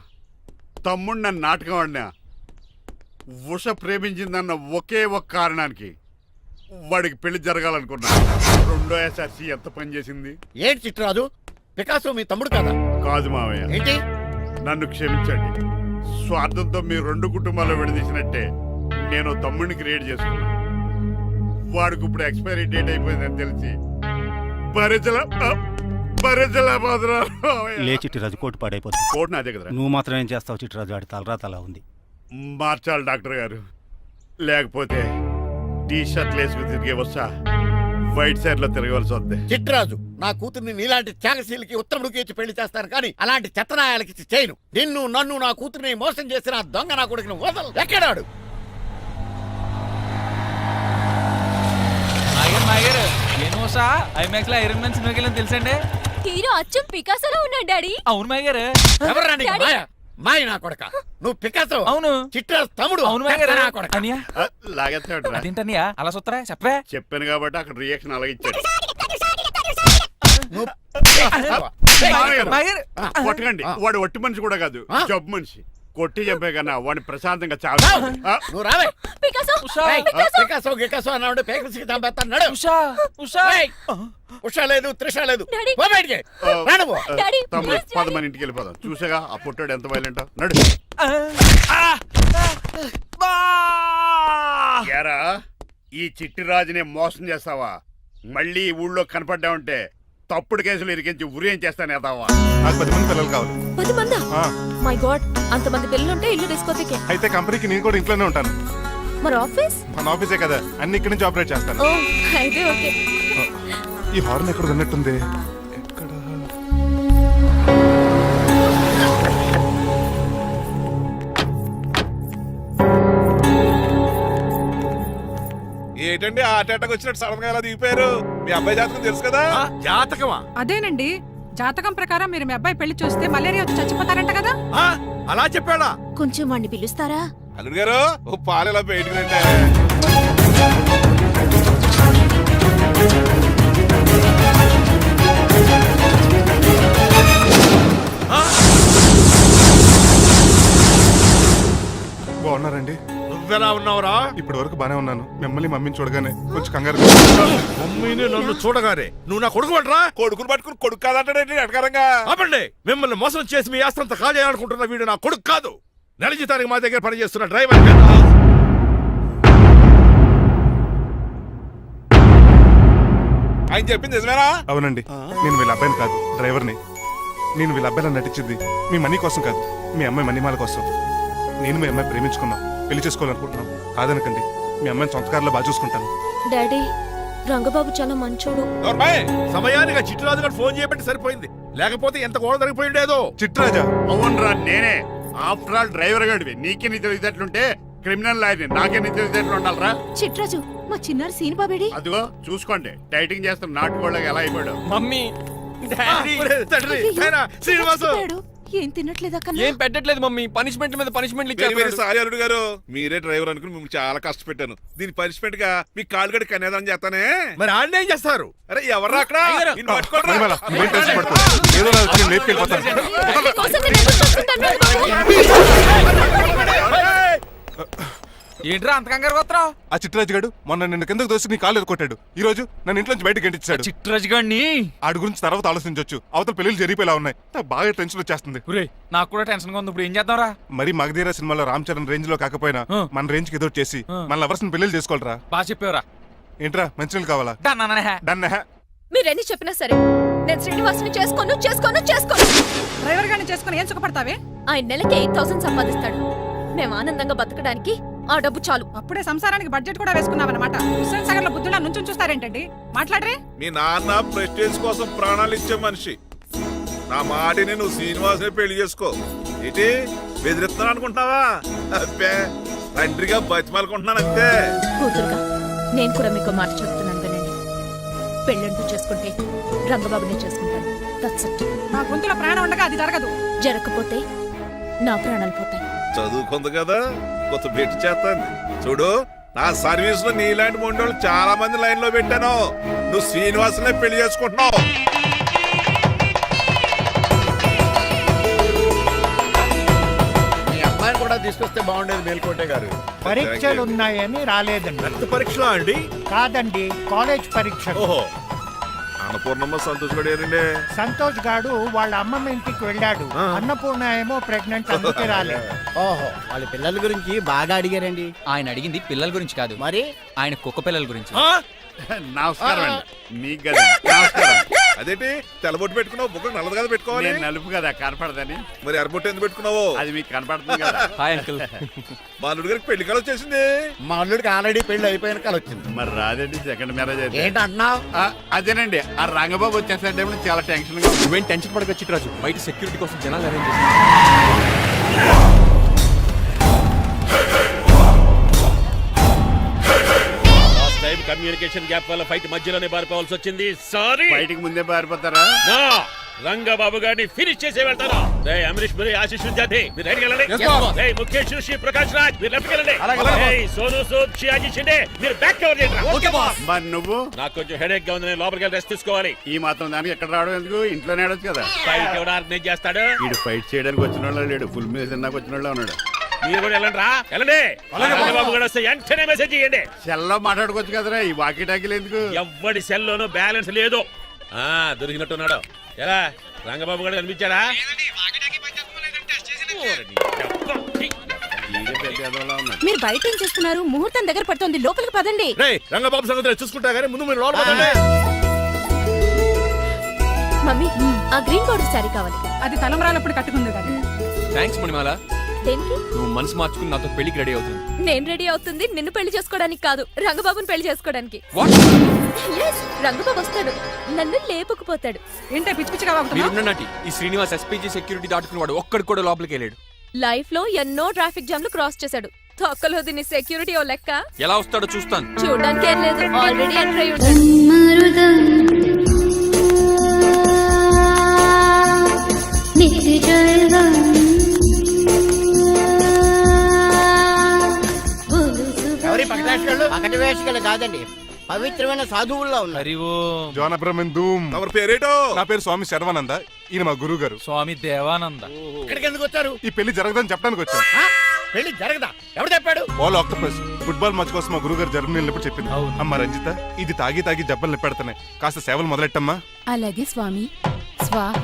తమ్ముడు నన్ను నాటకం ఆడినా ఉష ప్రేమించిందన్న ఒకే ఒక కారణానికి వాడికి పెళ్లి జరగాలనుకున్నా. రెండో ఎస్ఆర్సి ఎంత పని చేసింది. ఏంటి చిట్రాజు, పికాసో మీ తమ్ముడు కదా? కాదు మావయ్య, ఏంటి? నన్ను క్షమించండి. స్వార్థంతో మీ రెండు కుటుంబాలు విడదీసినట్టే నేను తమ్ముడిని క్రియేట్ చేసుకున్నా. వాడికి ఇప్పుడు ఎక్స్పైరీ డేట్ అయిపోయిందని తెలిసి లే చిట్టిరాజు, కోటు పాడైపోతుంది. కోట్ నాదే కదరా. నువ్వు మాత్రం ఏం చేస్తావు చిట్టిరాజు? ఆడి తలరా తలా ఉంది. మార్చాలి డాక్టర్ గారు, లేకపోతే టీ షర్ట్లు వేసుకుని తిరిగే వస్తా వైట్ సైడ్ లో తిరగవలసి వద్దే. చిట్రాజు, నా కూతుర్ని నీలాంటి త్యాగశీలకి ఉత్తముడికి ఇచ్చి పెళ్లి చేస్తాను కానీ అలాంటి చెత్తనాయాలకి ఇచ్చి చేయను. నిన్ను నన్ను నా కూతుర్ని మోసం చేసిన ఆ దొంగ నా కొడుకుని వదలు. ఎక్కడాడు? మాయగారు ఏమోసా ఐమాక్స్ లో ఐరన్ మ్యాన్ సినిమాకి వెళ్ళని తెలుసండి. హీరో అచ్చం పికాసోలో ఉన్నాడు డాడీ. అవును మాయగారు. ఎవరు నీకు మాయ? మాయ నా కొడక. నువ్వు పికాసో. అవును. చిట్రాజు తమ్ముడు. అవును మాయగారు. నా కొడక. అనియా లాగేస్తాడు. అదేంటనియా అలా సుత్తరా చెప్పే. చెప్పాను కాబట్టి అక్కడ రియాక్షన్ అలాగే ఇచ్చాడు. నువ్వు మాయగారు కొట్టకండి, వాడు ఒట్టి మనిషి కూడా కాదు, జబ్బు మనిషి. కొట్టి చెప్పే కన్నా వాడిని ప్రశాంతంగా చావు. నువ్వు రావే. పికాసో ఏయ్, పికాసో గికాసో అన్నాడు పేకల్సికి చంపేస్తాడు. ఉషా ఉషా ఏయ్, ఉష లేదు, త్రిష లేదు. డాడీ. పో బయటికి. రా నువ్వు. డాడీ, తమ్ముడు ప్లీజ్ పద డాడీ. మన ఇంటికి వెళ్ళిపోదాం. చూసాగా ఆ పుట్టాడు ఎంత వైలెంట్. నడు. ఏరా, ఈ చిట్టిరాజుని మోసం చేస్తావా? మళ్ళీ ఈ ఊళ్ళో కనపడ్డావంటే తప్పుడు కేసులు ఇరికించి ఉరేం చేస్తాను ఎదావా. నాకు 10 మంది పిల్లలు కావాలి. 10 మందా? ఆ, మై గాడ్, అంతమంది పిల్లలుంటే ఇల్లు డిస్కోతికే. అయితే కంపెనీకి నేను కూడా ఇంట్లోనే ఉంటాను. మరి ఆఫీస్? మన ఆఫీసే కదా, అన్ని ఇక్కడి నుంచి ఆపరేట్ చేస్తాను. ఓ అయితే ఓకే. ఈ హార్న్ ఎక్కడ ఉన్నట్టుంది. ఎక్కడ? ఏంటండి ఆ అటాక్ వచ్చినట్టు సడన్ గా ఎలా దిగిపోయారు? మీ అబ్బాయి జాతకం తెలుసు కదా. జాతకమా? అదేనండి, జాతకం ప్రకారం మీరు మీ అబ్బాయి పెళ్లి చూస్తే మలేరియా వచ్చి చచ్చిపోతారంట కదా. అలా చెప్పాడా? కొంచెం వాడిని పిలుస్తారా? అల్లుడు గారు ఓ పాలు ఎలా బయటకు రండి. బాగున్నారండి? నువ్వెలా ఉన్నావురా? ఇప్పటి వరకు బానే ఉన్నాను. మిమ్మల్ని మమ్మీని చూడగానే కొంచెం కంగారు. మమ్మీని నన్ను చూడగానే నువ్వు నా కొడుకు అంటరా? కొడుకుని పట్టుకుని కొడుకు కాదంటాడేంటి అటకారంగా? ఆపండి. మిమ్మల్ని మోసం చేసి మీ ఆస్తంతా కాజేయాలనుకుంటున్న వీడు నా కొడుకు కాదు. నెల జీతానికి మా దగ్గర పనిచేస్తున్న డ్రైవర్. ఆయన చెప్పింది నిజమేనా? అవునండి, నేను వీళ్ళ అబ్బాయిని కాదు, డ్రైవర్ని. నేను వీళ్ళ అబ్బాయిలా నటించింది మీ మనీ కోసం కాదు, మీ అమ్మాయి మణిమాల కోసం. నేను మీ అమ్మాయి ప్రేమించుకున్నాం, పెళ్లి చేసుకోవాలనుకుంటున్నాం. కాదనకండి, మీ అమ్మాయిని సొంత కారులో బాగా చూసుకుంటాను. డాడీ, రంగబాబు చాలా మంచోడు. సమయానికి చిట్టురాజు గారు ఫోన్ చేయబట్టి సరిపోయింది, లేకపోతే ఎంత గోడ జరిగిపోయిండేదో. చిట్రాజా? అవునరా, నేనే. ఆఫ్టర్ ఆల్ డ్రైవర్ గడివి. నీకే నీ తెలివితేటలుంటే క్రిమినల్ లాయర్ని, నాకే నీ తెలివితేటలు ఉండాలరా. చిట్రాజు, మా చిన్నారి సీన్ బాబేడి. అదిగో చూసుకోండి, డైటింగ్ చేస్తున్న నాటుకోళ్ళకి ఎలా అయిపోయాడు. మమ్మీ తండ్రి, నాయనా, శ్రీనివాసు. ఏం తినట్లేదా కన్నా? ఏం పెట్టట్లేదు మమ్మీ, పనిష్మెంట్ మీద పనిష్మెంట్ వెరీ వెరీ సారీ అల్లుడు గారు. మీరే డ్రైవర్ అనుకుని మిమ్మల్ని చాలా కష్టపెట్టాను. దీని పనిష్మెంట్ గా మీ కాలు గడి కన్యాదానం చేస్తానే. మరి ఆడిని ఏం చేస్తారు? అరే ఎవర్రా అక్కడ? నిన్ను పట్టుకోరా. మణిమాల, నువ్వేం టెన్షన్ పడుకో. ఏదో నా వచ్చి నేను లేపుకెళ్ళిపోతాను. కోసం నేను ఎదురు చూస్తుంటాను, రంగబాబు. ఏంట్రా అంత కంగారు పోతున్నావు? ఆ చిట్రాజు గారు మొన్న నిన్ను కిందకు దోసి నీ కాళ్ళు కొట్టాడు. ఈ రోజు నన్ను ఇంట్లో నుంచి బయటకు గంటించాడు. చిట్రాజు గారిని ఆడి గురించి తర్వాత ఆలోచించవచ్చు. అవతల పెళ్లిళ్ళు జరిగిపోయేలా ఉన్నాయి. నాకు బాగా టెన్షన్ వచ్చేస్తుంది. నాకు కూడా టెన్షన్ గా ఉంది. ఇప్పుడు ఏం చేద్దాంరా? మరి మగధీర సినిమాలో రామ్ చరణ్ రేంజ్ లో కాకపోయినా మన రేంజ్ కి ఎదురు చేసి మన లవర్స్ పెళ్లిళ్ళు చేసుకోవాలరా. బాగా చెప్పేవరా. ఏంట్రా మంచినీళ్ళు కావాలా? డన్. మీరెన్ని చెప్పినా సరే నేను శ్రీనివాసుని చేసుకోను. డ్రైవర్ గారిని చేసుకుని ఏం సుఖపడతావే? ఆయన నెలకి 8,000 సంపాదిస్తాడు. మేము ఆనందంగా బతకడానికి ఆ డబ్బు చాలు. అప్పుడే సంసారానికి బడ్జెట్ కూడా వేసుకున్నావన్నమాట. హుస్సేన్ సాగర్ లో బుద్ధులా నుంచి చూస్తారేంటండి? మాట్లాడరే. మీ నాన్న ప్రెస్టేజ్ కోసం ప్రాణాలు ఇచ్చే మనిషి. నా మాటిని నువ్వు శ్రీనివాసుని పెళ్లి చేసుకో. ఏంటి బెదిరిస్తున్నాను అనుకుంటున్నావా? అబ్బే, తండ్రిగా బతిమాలకుంటున్నాను అంతే. కూతురుగా నేను కూడా మీకు మాట చెప్తున్నాను వినండి. పెళ్ళంటూ చేసుకుంటే రంగబాబునే చేసుకుంటాను. That's it. నా గొంతులో ప్రాణం ఉండగా అది జరగదు. జరగకపోతే నా ప్రాణాలు పోతాయి. చదువుకుంది కదా, కొత్త బెట్టి చేస్తాను చూడు. నా సర్వీస్ లో నీలాంటి మొండోళ్ళు చాలా మంది లైన్ లో పెట్టాను. నువ్వు శ్రీనివాసునే పెళ్లి చేసుకుంటున్నావు. మీ అమ్మాయిని కూడా తీసుకొస్తే బాగుండేది మేల్కోటే గారు. పరీక్షలున్నాయని రాలేదండి. రక్త పరీక్షలో అండి? కాదండి, కాలేజ్ పరీక్ష. ఓహో, అన్నపూర్ణమ్మ సంతోష్ గడియారండి. సంతోష్ గాడు వాళ్ళ అమ్మమ్మ ఇంటికి వెళ్ళాడు. అన్నపూర్ణ ఏమో ప్రెగ్నెంట్, అందుకే రాలేదు. ఓహో, వాళ్ళ పిల్లల గురించి బాగా అడిగారండి. ఆయన అడిగింది పిల్లల గురించి కాదు, మరి ఆయన కుక్క పిల్లల గురించి. నమస్కారం అండి. మీకు కదా నమస్కారం. అదేంటి తెల్లబొట్టు పెట్టుకున్నావు? బుక్క నల్లది కదా పెట్టుకోవాలి. నేను నలుపు కదా కనపడదని. మరి ఎర్రబొట్టు ఎందుకు పెట్టుకున్నావు? అది మీకు కనపడుతుంది కదా. Hi uncle. మా అల్లుడి గారికి పెళ్లి కాలం వచ్చేసింది. మా అల్లుడికి ఆల్రెడీ పెళ్లి అయిపోయిన కాలం వచ్చింది. మరి రాదండి, సెకండ్ మ్యారేజ్ అయితే. ఏంటంటున్నావు? అదేనండి, ఆ రంగబాబు వచ్చేసే టైంలో చాలా టెన్షన్ గా ఉంది. నువ్వేం టెన్షన్ పడక చిట్రాజు, బయట సెక్యూరిటీ కోసం జనాలు అరేంజ్ చేసి. కమ్యూనికేషన్ గ్యాప్ వల్ల ఫైట్ మధ్యలోనే పారిపోవాల్సి వచ్చింది. సారీ. బయటికి ముందే పారిపోతారా? రంగబాబు గారిని ఫినిష్ చేసి వెళ్తారా? అమరీష్ మీరు ఆశీష్ విద్యార్థి మీరు రైట్ వెళ్ళండి. ముఖేష్ శ్రీ ప్రకాష్ రాజ్ మీరు లెఫ్ట్ వెళ్ళండి. సోను సూద్ షియాజీ షిండే మీరు బ్యాక్ కవర్ చేయండి. మరి నువ్వు? నాకు కొంచెం హెడేక్ గా ఉంది, నేను లోపలికి వెళ్ళి రెస్ట్ తీసుకోవాలి. ఈ మాత్రం దానికి ఎక్కడ రావడం ఎందుకు? ఇంట్లోనే ఆడొచ్చు కదా. ఫైట్ ఎవడు ఆర్గనైజ్ చేస్తాడు? వీడు ఫైట్ చేయడానికి వచ్చిన వాళ్ళు లేడు, ఫుల్ మీద తిన్నాక వచ్చిన వాళ్ళు ఉన్నాడు. మీరు కూడా వెళ్ళండి రా, వెళ్ళండి. రంగబాబు గారు వస్తే వెంటనే మెసేజ్ చేయండి. సెల్లో మాట్లాడుకోవచ్చు కదరా, ఈ వాకీ టాకీలు ఎందుకు? ఎవ్వడి సెల్లోనూ బ్యాలెన్స్ లేదు. దొరికినట్టున్నాడు. ఎలా రంగబాబు గారు కనిపించాడా? మీరు బయట ఏం చేస్తున్నారు? ముహూర్తం దగ్గర పడుతుంది, లోపలికి పదండి. రంగబాబు సంగతి చూసుకుంటా గానీ ముందు మీరు లోపల పదండి. మమ్మీ, ఆ గ్రీన్ బోర్డర్ శారీ కావాలి. అది తలంబరాలప్పుడు కట్టుకుంది కదా. థ్యాంక్స్ మణిమాల. దేనికి? నువ్వు మనసు మార్చుకుని నాతో పెళ్లికి రెడీ అవుతుంది. నేను రెడీ అవుతుంది నిన్ను పెళ్లి చేసుకోవడానికి కాదు, రంగబాబుని పెళ్లి చేసుకోవడానికి. Yes, రంగబాబు వస్తాడు, నన్ను లేపుకుపోతాడు. ఏంటే పిచ్చి పిచ్చిగా వాగుతున్నావు? మీరున్నటి ఈ శ్రీనివాస్ ఎస్పీజీ సెక్యూరిటీ దాటుకునేవాడు ఒక్కడు కూడా లోపలికి వెళ్ళాడు. లైఫ్ లో ఎన్నో ట్రాఫిక్ జామ్లు క్రాస్ చేశాడు. తొక్కలో దీన్ని సెక్యూరిటీ ఓ లెక్క. ఎలా వస్తాడో చూస్తాను. చూడడానికి ఏం లేదు, ఆల్రెడీ ఎంటర్ అయి ఉంటాడు. ఎవరి పక్కన వేషగాళ్ళు కాదండి, పవిత్రమైన సాధువుల్లో ఉన్నారు. హరి ఓం. జోన బ్రహ్మన్ తమరి పేరేటో? నా పేరు స్వామి శర్వానంద. ఈయన మా గురువు గారు స్వామి దేవానంద. ఇక్కడికి ఎందుకు వచ్చారు? ఈ పెళ్లి జరగదని చెప్పడానికి వచ్చాను. పెళ్లి జరగదా? ఎవడు చెప్పాడు? బాల్ ఆక్టోపస్ ఫుట్బాల్ మ్యాచ్ కోసం మా గురువు గారు జర్మనీ వెళ్ళినప్పుడు చెప్పింది. అవును. అమ్మ రంజిత, ఇది తాగి తాగి జబ్బలు నిప్పెడుతున్నాయి, కాస్త సేవలు మొదలెట్టమ్మా. అలాగే స్వామి. స్వాహ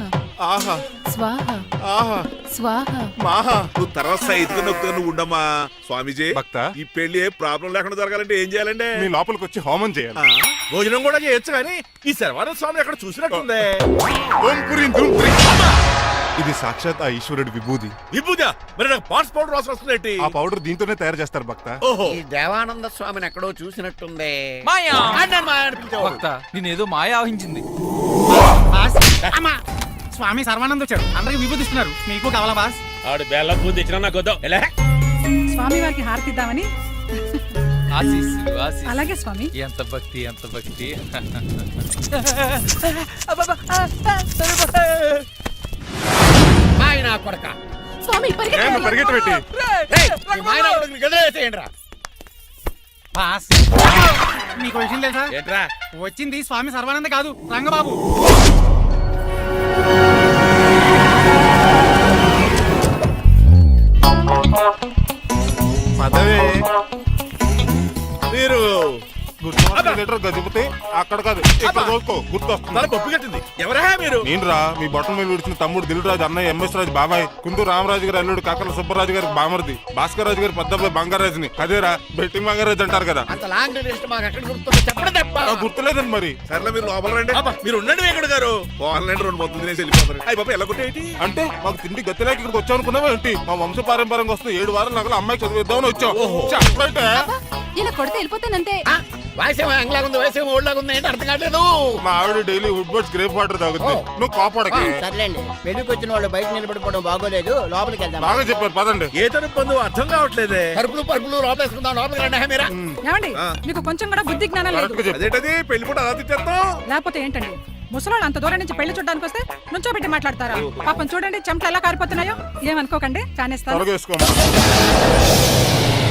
ఆహా స్వాహ ఆహా స్వాహ. మాహా, నువ్వు తర్వాత సైతుగా నొక్కుతా నువ్వు ఉండమ్మా. స్వామీజీ, భక్త, ఈ పెళ్లి ఏ ప్రాబ్లం లేకుండా జరగాలంటే ఏం చేయాలండి? మీ లోపలికి వచ్చి హోమం చేయాలి. భోజనం కూడా చేయొచ్చు కానీ ఈ శర్వానంద స్వామి ఎక్కడ చూసినట్టుందే. ఓం పురీం ధూమ్ పురీం. ఇది సాక్షాత్ ఆ ఈశ్వరుడి విభూది. విభూదా? మరి నాకు పాట్స్ పౌడర్ వాసన వస్తుందేంటి? ఆ పౌడర్ దీంతోనే తయారు చేస్తారు భక్త. ఓహో, ఈ దేవానంద స్వామిని ఎక్కడో చూసినట్టుందే. మాయా. నన్ను మాయా అనిపించావు. భక్త నేనేదో మాయ ఆవహించింది. స్వామి సర్వానంద్ వచ్చాడు, అందరికి విభూతిస్తున్నారు. మీకు కావాలా బాస్? ఆడు బెల్లం పూది ఇచ్చినా నాకు వద్దు. ఎలా? స్వామి వారికి హారతి ఇద్దామని. ఆశీస్సులు, ఆశీస్సులు. అలాగే స్వామి. ఎంత భక్తి, ఎంత భక్తి. మాయనా కొడక. స్వామి పరిగెట్టబెట్టి బాస్, మీకు విషయం తెలుసా? ఏంట్రా? వచ్చింది స్వామి సర్వానంద కాదు, రంగబాబు. పదవే మీరు గజపతి అక్కడ కాదు, ఇక్కడ చూసుకో, గుర్తొస్తుంది. పప్పు కట్టింది. ఎవరా మీరు? నేనురా, మీ బొట్టల మీద విడిచిన తమ్ముడు దిల్రాజు, అన్నయ్య ఎంఎస్ రాజు బాబాయ్, కుందూరు రామరాజు గారి అల్లుడు కాకల సుబ్బరాజు గారి బామర్ది, భాస్కర్ రాజు గారి పెద్దబ్బాయి బంగారాజుని. అదేరా బెట్టింగ్ బంగారాజు అంటారు కదా. అంత లాంగ్ లిస్ట్ మాకు ఎక్కడ గుర్తుంది? చెప్పడం తప్ప. గుర్తులేదండి మరి. సర్లే మీరు లోపల రండి. మీరు ఉండండి వెంకట గారు. ఆన్లైన్ రెండు మొత్తం తినేసి వెళ్ళిపోతారు. అయ్యి బాబా ఎలా కొట్టేటి అంటే మాకు తిండి గతిలేక ఇక్కడికి వచ్చాం అనుకున్నావా ఏంటి? మా వంశ పారంపర్యంగా వస్తే 7 వారాలు నగల అమ్మాయి చదివిద్దామని వచ్చాం. చెప్పంటే ఇలా కొడితే వెళ్ళిపోతానంతే. వయసేమో ఎంగ్లాగా ఉంది, వయసేమో ఓల్డ్లాగా ఉంది, ఏంటి అర్థం కావట్లేదు. మా ఆవిడ daily Woodward's gripe water తాగుతుంది. నువ్వు కాపాడకి. సర్లేండి, పెళ్లికి వచ్చిన వాళ్ళు బయట నిలబడిపోవడం బాగోలేదు, లోపలికి వెళ్దాం. బాగా చెప్పారు, పదండి. ఏ తరపు అర్థం కావట్లేదే. పరుపులు పరుపులు లోపలేసుకుందాం, లోపలికి రండి. మీరా ఏమండి, మీకు కొంచెం కూడా బుద్ధి జ్ఞానం లేదు. కరెక్ట్గా చెప్పు. అదేంటది పెళ్లి కూడా అలా తిట్టేస్తాం? లేకపోతే ఏంటండి, ముసలాళ్ళు అంత దూరం నుంచి పెళ్లి చూడడానికి వస్తే నుంచోబెట్టి మాట్లాడతారా? పాపం, చూడండి చెమట ఎలా కారిపోతున్నాయో. ఏమనుకోకండి, కానేస్తాను. త్వరగా వేసుకోమ్మా. ఏంటది పెళ్లి కూడా అలా తిట్టేస్తాం? త్వరగా వేసుకో. పెళ్లి కూడా అలా తిట్టేస్తాం? ఏమండి, మీకు కొంచెం కూడా బుద్ధి జ్ఞానం లేదు. త్వరగా వేసుకోమ్మా.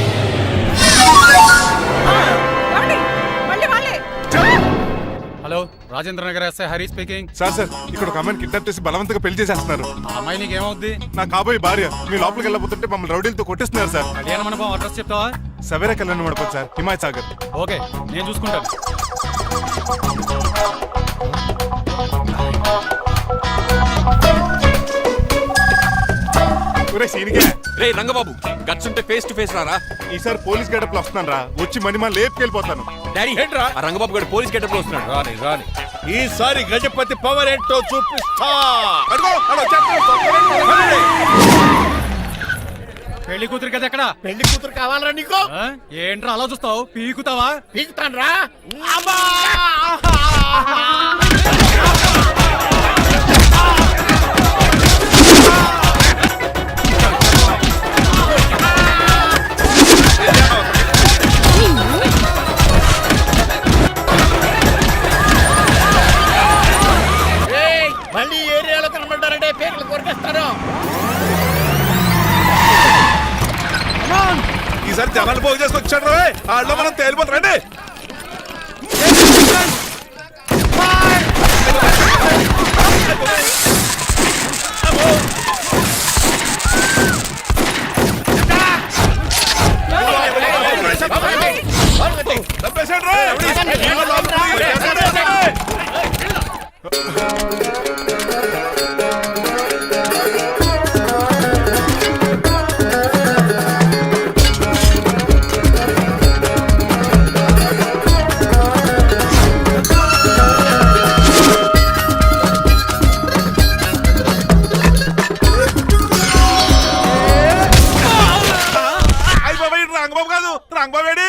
ఏమండి? మళ్ళీ వాళ్ళే. Hello Rajendra Nagar SI Hari speaking. Sir ఇక్కడ ఒక అమ్మాయిని కిడ్నాప్ చేసి బలవంతంగా పెళ్లి చేసేస్తున్నారు. ఆ అమ్మాయి నీకేమవుద్ది? నా కాబోయే భార్య మీ లోపలికి వెళ్ళబోతుంటే మమ్మల్ని రౌడీలతో కొట్టిస్తున్నారు సార్. కళ్యాణ మండపం అడ్రస్ చెప్తావా? సవేరా కళ్యాణ్ మండపం సార్, హిమాయత్ సాగర్. ఓకే నేను చూసుకుంటాను. రే రంగబాబు గట్స్ ఉంటే ఫేస్ టు ఫేస్ రారా. ఈసారి పోలీస్ గెటప్ లో వస్తున్నాను రా, వచ్చి మణిమా లేపుకెళ్ళిపోతాను. డాడీ ఆ రంగబాబు గారు పోలీస్ గెటప్ లో వస్తున్నాడు. రాని రాని ఈసారి గజపతి పవర్ ఏంటో చూపిస్తా. పెళ్లి కూతురు కదా ఎక్కడ? పెళ్లి కూతురు కావాలరా నీకు? ఆ? ఏంట్రా అలా చూస్తావు? పీకుతావా? పీకుతాను రా. మళ్ళీ ఏరియాలో కనబడ్డారంటే పేర్లు కొరికేస్తారు. ఈసారి జనాలు పోగు చేసుకొచ్చాడు వాళ్ళు మనం తేలిపోతారండి. రంగబాబు కాదు, రంగబాబు ఏడి?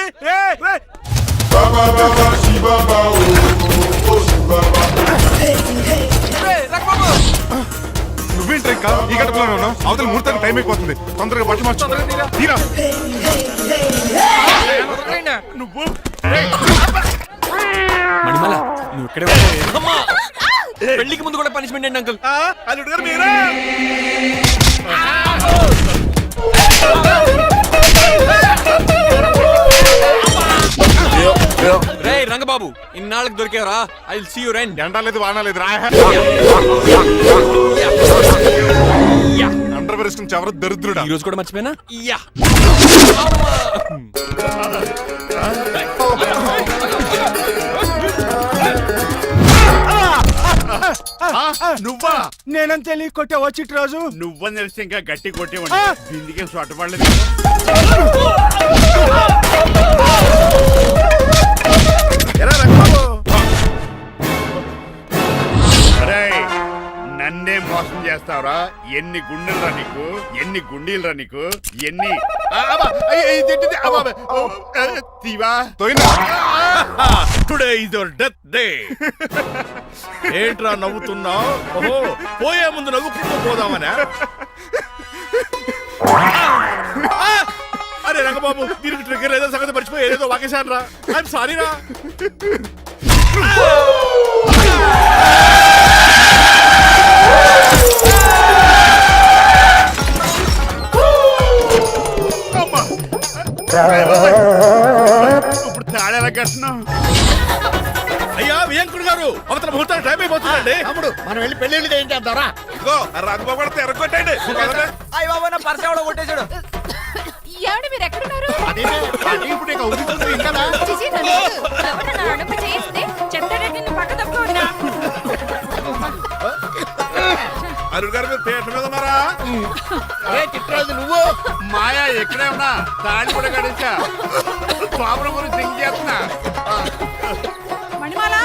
నువ్వేంటి ఇంకా ఈ గడపలోనే ఉన్నావు? అవతల ముహూర్తానికి టైం అయిపోతుంది, తొందరగా బట్టలు మార్చు. తీరా. నువ్వు మణిమాల నువ్వు ఇక్కడే అమ్మా! పెళ్లికి ముందు కూడా పనిష్మెంట్ ఏంటి అంకుల్? అల్లుడు గారు మీరా? రే రంగబాబు ఇన్నాళ్ళకి దొరికేవరా. I will see you rain. ఎండాలేదు వానాలేదు రా. అండర్ వేసుకుని ఎవరు దరిద్రుడా. ఈ రోజు కూడా మర్చిపోయినా. యా నువ్వా? నేనంత తెలియ కొట్టావా చిట్రాజు? నువ్వని తెలిసి ఇంకా గట్టి కొట్టేవాడి. ఇందుకే సొట్టపడలేదు. ఎలా రంగబాబు? అరేయ్, నన్నే మోసం చేస్తావురా? ఎన్ని గుండెలరా నీకు, ఎన్ని గుండీలరా నీకు, ఎన్ని today is your death day. ఏంట్రా నవ్వుతున్నావు? ఓహో పోయే ముందు నవ్వుకుంటూ పోదామనా? అరే రంగబాబు దీనికి ట్రిగ్గర్ ఏదో సంగతి మర్చిపోయి ఏదో వాకేశాను రా. ఐఎమ్ సారీ రా. ఇప్పుడు తాడేలా కట్టినాం. అయ్యా వియంకుడు గారు అవతల ముహూర్తానికి టైం అయిపోతుందండి. తమ్ముడు మనం వెళ్ళి పెళ్లి ఏం చేద్దాంరా? ఇదిగో రంగబాబు కూడా తెరగొట్టండి. ఏమండి మీరు ఎక్కడున్నారు? ఇప్పుడు ఇక ఉరుకుతుంది ఇంకా. చిచి, నన్ను ఎవరు నా అడుగు చేస్తే చెప్తానంటే నువ్వు పక్క తప్పుకో ఉన్నా. అల్లుడు గారు మీరు థియేటర్ మీద ఉన్నారా? చిట్రాజు నువ్వు మాయా ఎక్కడే ఉన్నా తాడి కూడా గడిచా ప్రాబ్లం గురించి థింక్ చేస్తున్నా. మణిమాల,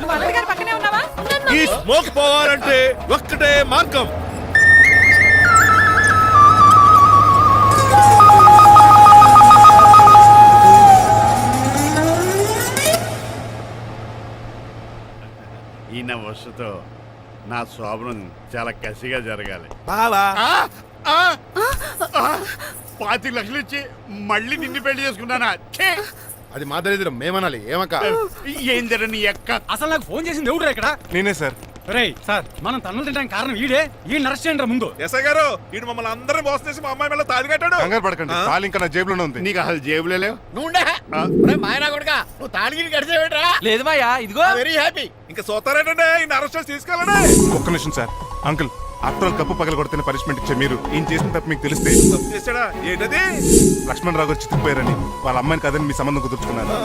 నువ్వు అల్లుడి గారి పక్కనే ఉన్నావా? ఈ స్మోక్ పోవాలంటే ఒక్కటే మార్గం. ఈయన వస్తుతో నా శోభనం చాలా కసిగా జరగాలి. బావా 25 లక్షలు ఇచ్చి మళ్ళీ నిన్ను పెళ్లి చేసుకున్నానా? అది మా దరిద్రం, మేమనాలి. ఏమక్క ఏం జరని ఎక్క. అసలు నాకు ఫోన్ చేసింది ఎవడు ఇక్కడ? నేనే సార్. రేయ్ సార్ మనం తన్నులు తినడానికి కారణం ఈడే ఈ అరెస్ట్ చేయండి ముందు. ఎస్ఐ గారు వీడు మమ్మల్ని అందరినీ మోసం చేసి మా అమ్మాయి మీద తాళి కట్టాడు. కంగారు పడకండి, తాళి ఇంకా నా జేబులోనే ఉంది. నీకు అసలు జేబులే లేవు. నువ్వు మాయనా కొడుకా నువ్వు తాడిగిరి కడిచేవేట్రా? లేదు మాయా, ఇదిగో వెరీ హ్యాపీ. ఇంకా చూస్తారేటండి ఈ అరెస్ట్ చేసి తీసుకెళ్ళండి. ఒక్క నిమిషం sir. Uncle, after all cup పగల కొడితేనే పనిష్మెంట్ ఇచ్చే మీరు ఈయన చేసిన తప్పు మీకు తెలిస్తే తప్పు చేశాడా? ఏంటది? లక్ష్మణ్ రావు గారు చితికిపోయారని వాళ్ళ అమ్మాయిని కదని మీ సంబంధం కుదుర్చుకున్నారు.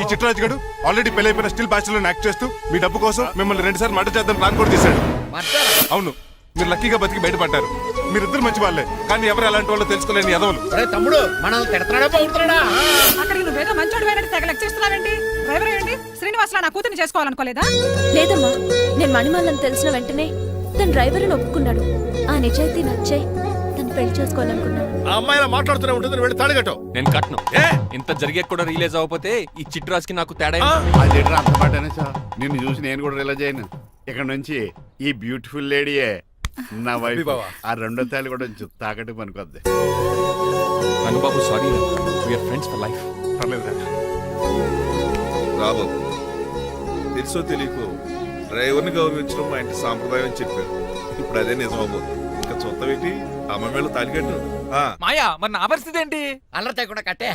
ఈ చిట్రాజు గారు ఆల్రెడీ పెళ్ళైపోయిన స్టిల్ బ్యాచులర్ యాక్ట్ చేస్తూ మీ డబ్బు కోసం మిమ్మల్ని 2 సార్లు మర్డర్ చేద్దాం ప్లాన్ కూడా చేశాడు. అవును, మీరు లక్కీగా బతికి బయటపడ్డారు. మీరిద్దరు మంచి వాళ్ళే, కానీ ఎవరు ఎలాంటి వాళ్ళు తెలుసుకోలేని ఎదవలు. తమ్ముడు మనల్ని తిడతాడా పోతున్నాడా? అక్కడికి నువ్వేదో మంచోడు పోయినట్టు తెగ లెక్చేస్తున్నావేంటి? డ్రైవర్ ఏంటి? శ్రీనివాసలా నా కూతుర్ని చేసుకోవాలనుకోలేదా? లేదమ్మా, నేను మణిమాలని తెలిసిన వెంటనే తన డ్రైవర్ అని ఒప్పుకున్నాడు. ఆ నిజాయితీ నచ్చాయి తను పెళ్లి చేసుకోవాలనుకున్నాడు. ఆ అమ్మాయిలా మాట్లాడుతూనే ఉంటుంది, వెళ్ళి తాళిగట్టు. నేను కట్ను. ఇంత జరిగే కూడా రిలీజ్ అవ్వకపోతే ఈ చిట్రాజ్కి నాకు తేడా ఏంటి? అది అంత పాటనే సార్. నిన్ను చూసి నేను కూడా రిలైజ్ అయ్యాను. ఇక్కడ నుంచి ఈ బ్యూటిఫుల్ లేడీయే నా వైఫ్. ఆ 2వ తాళి కూడా తాకట్టు పనికొద్ది. Rangababu sorry, we are friends for life. పర్లేదు. రాబాబు, తెలుసో తెలియకో డ్రైవర్ని గౌరవించడం మా ఇంటి సాంప్రదాయం అని చెప్పారు. ఇప్పుడు అదే నిజమవు. ఇంకా చూస్తావేంటి? అమ్మ మేళ తాలికట్టు. మాయా, మరి నా పరిస్థితి ఏంటి? అల్లరి తగ్గకుండా కట్టే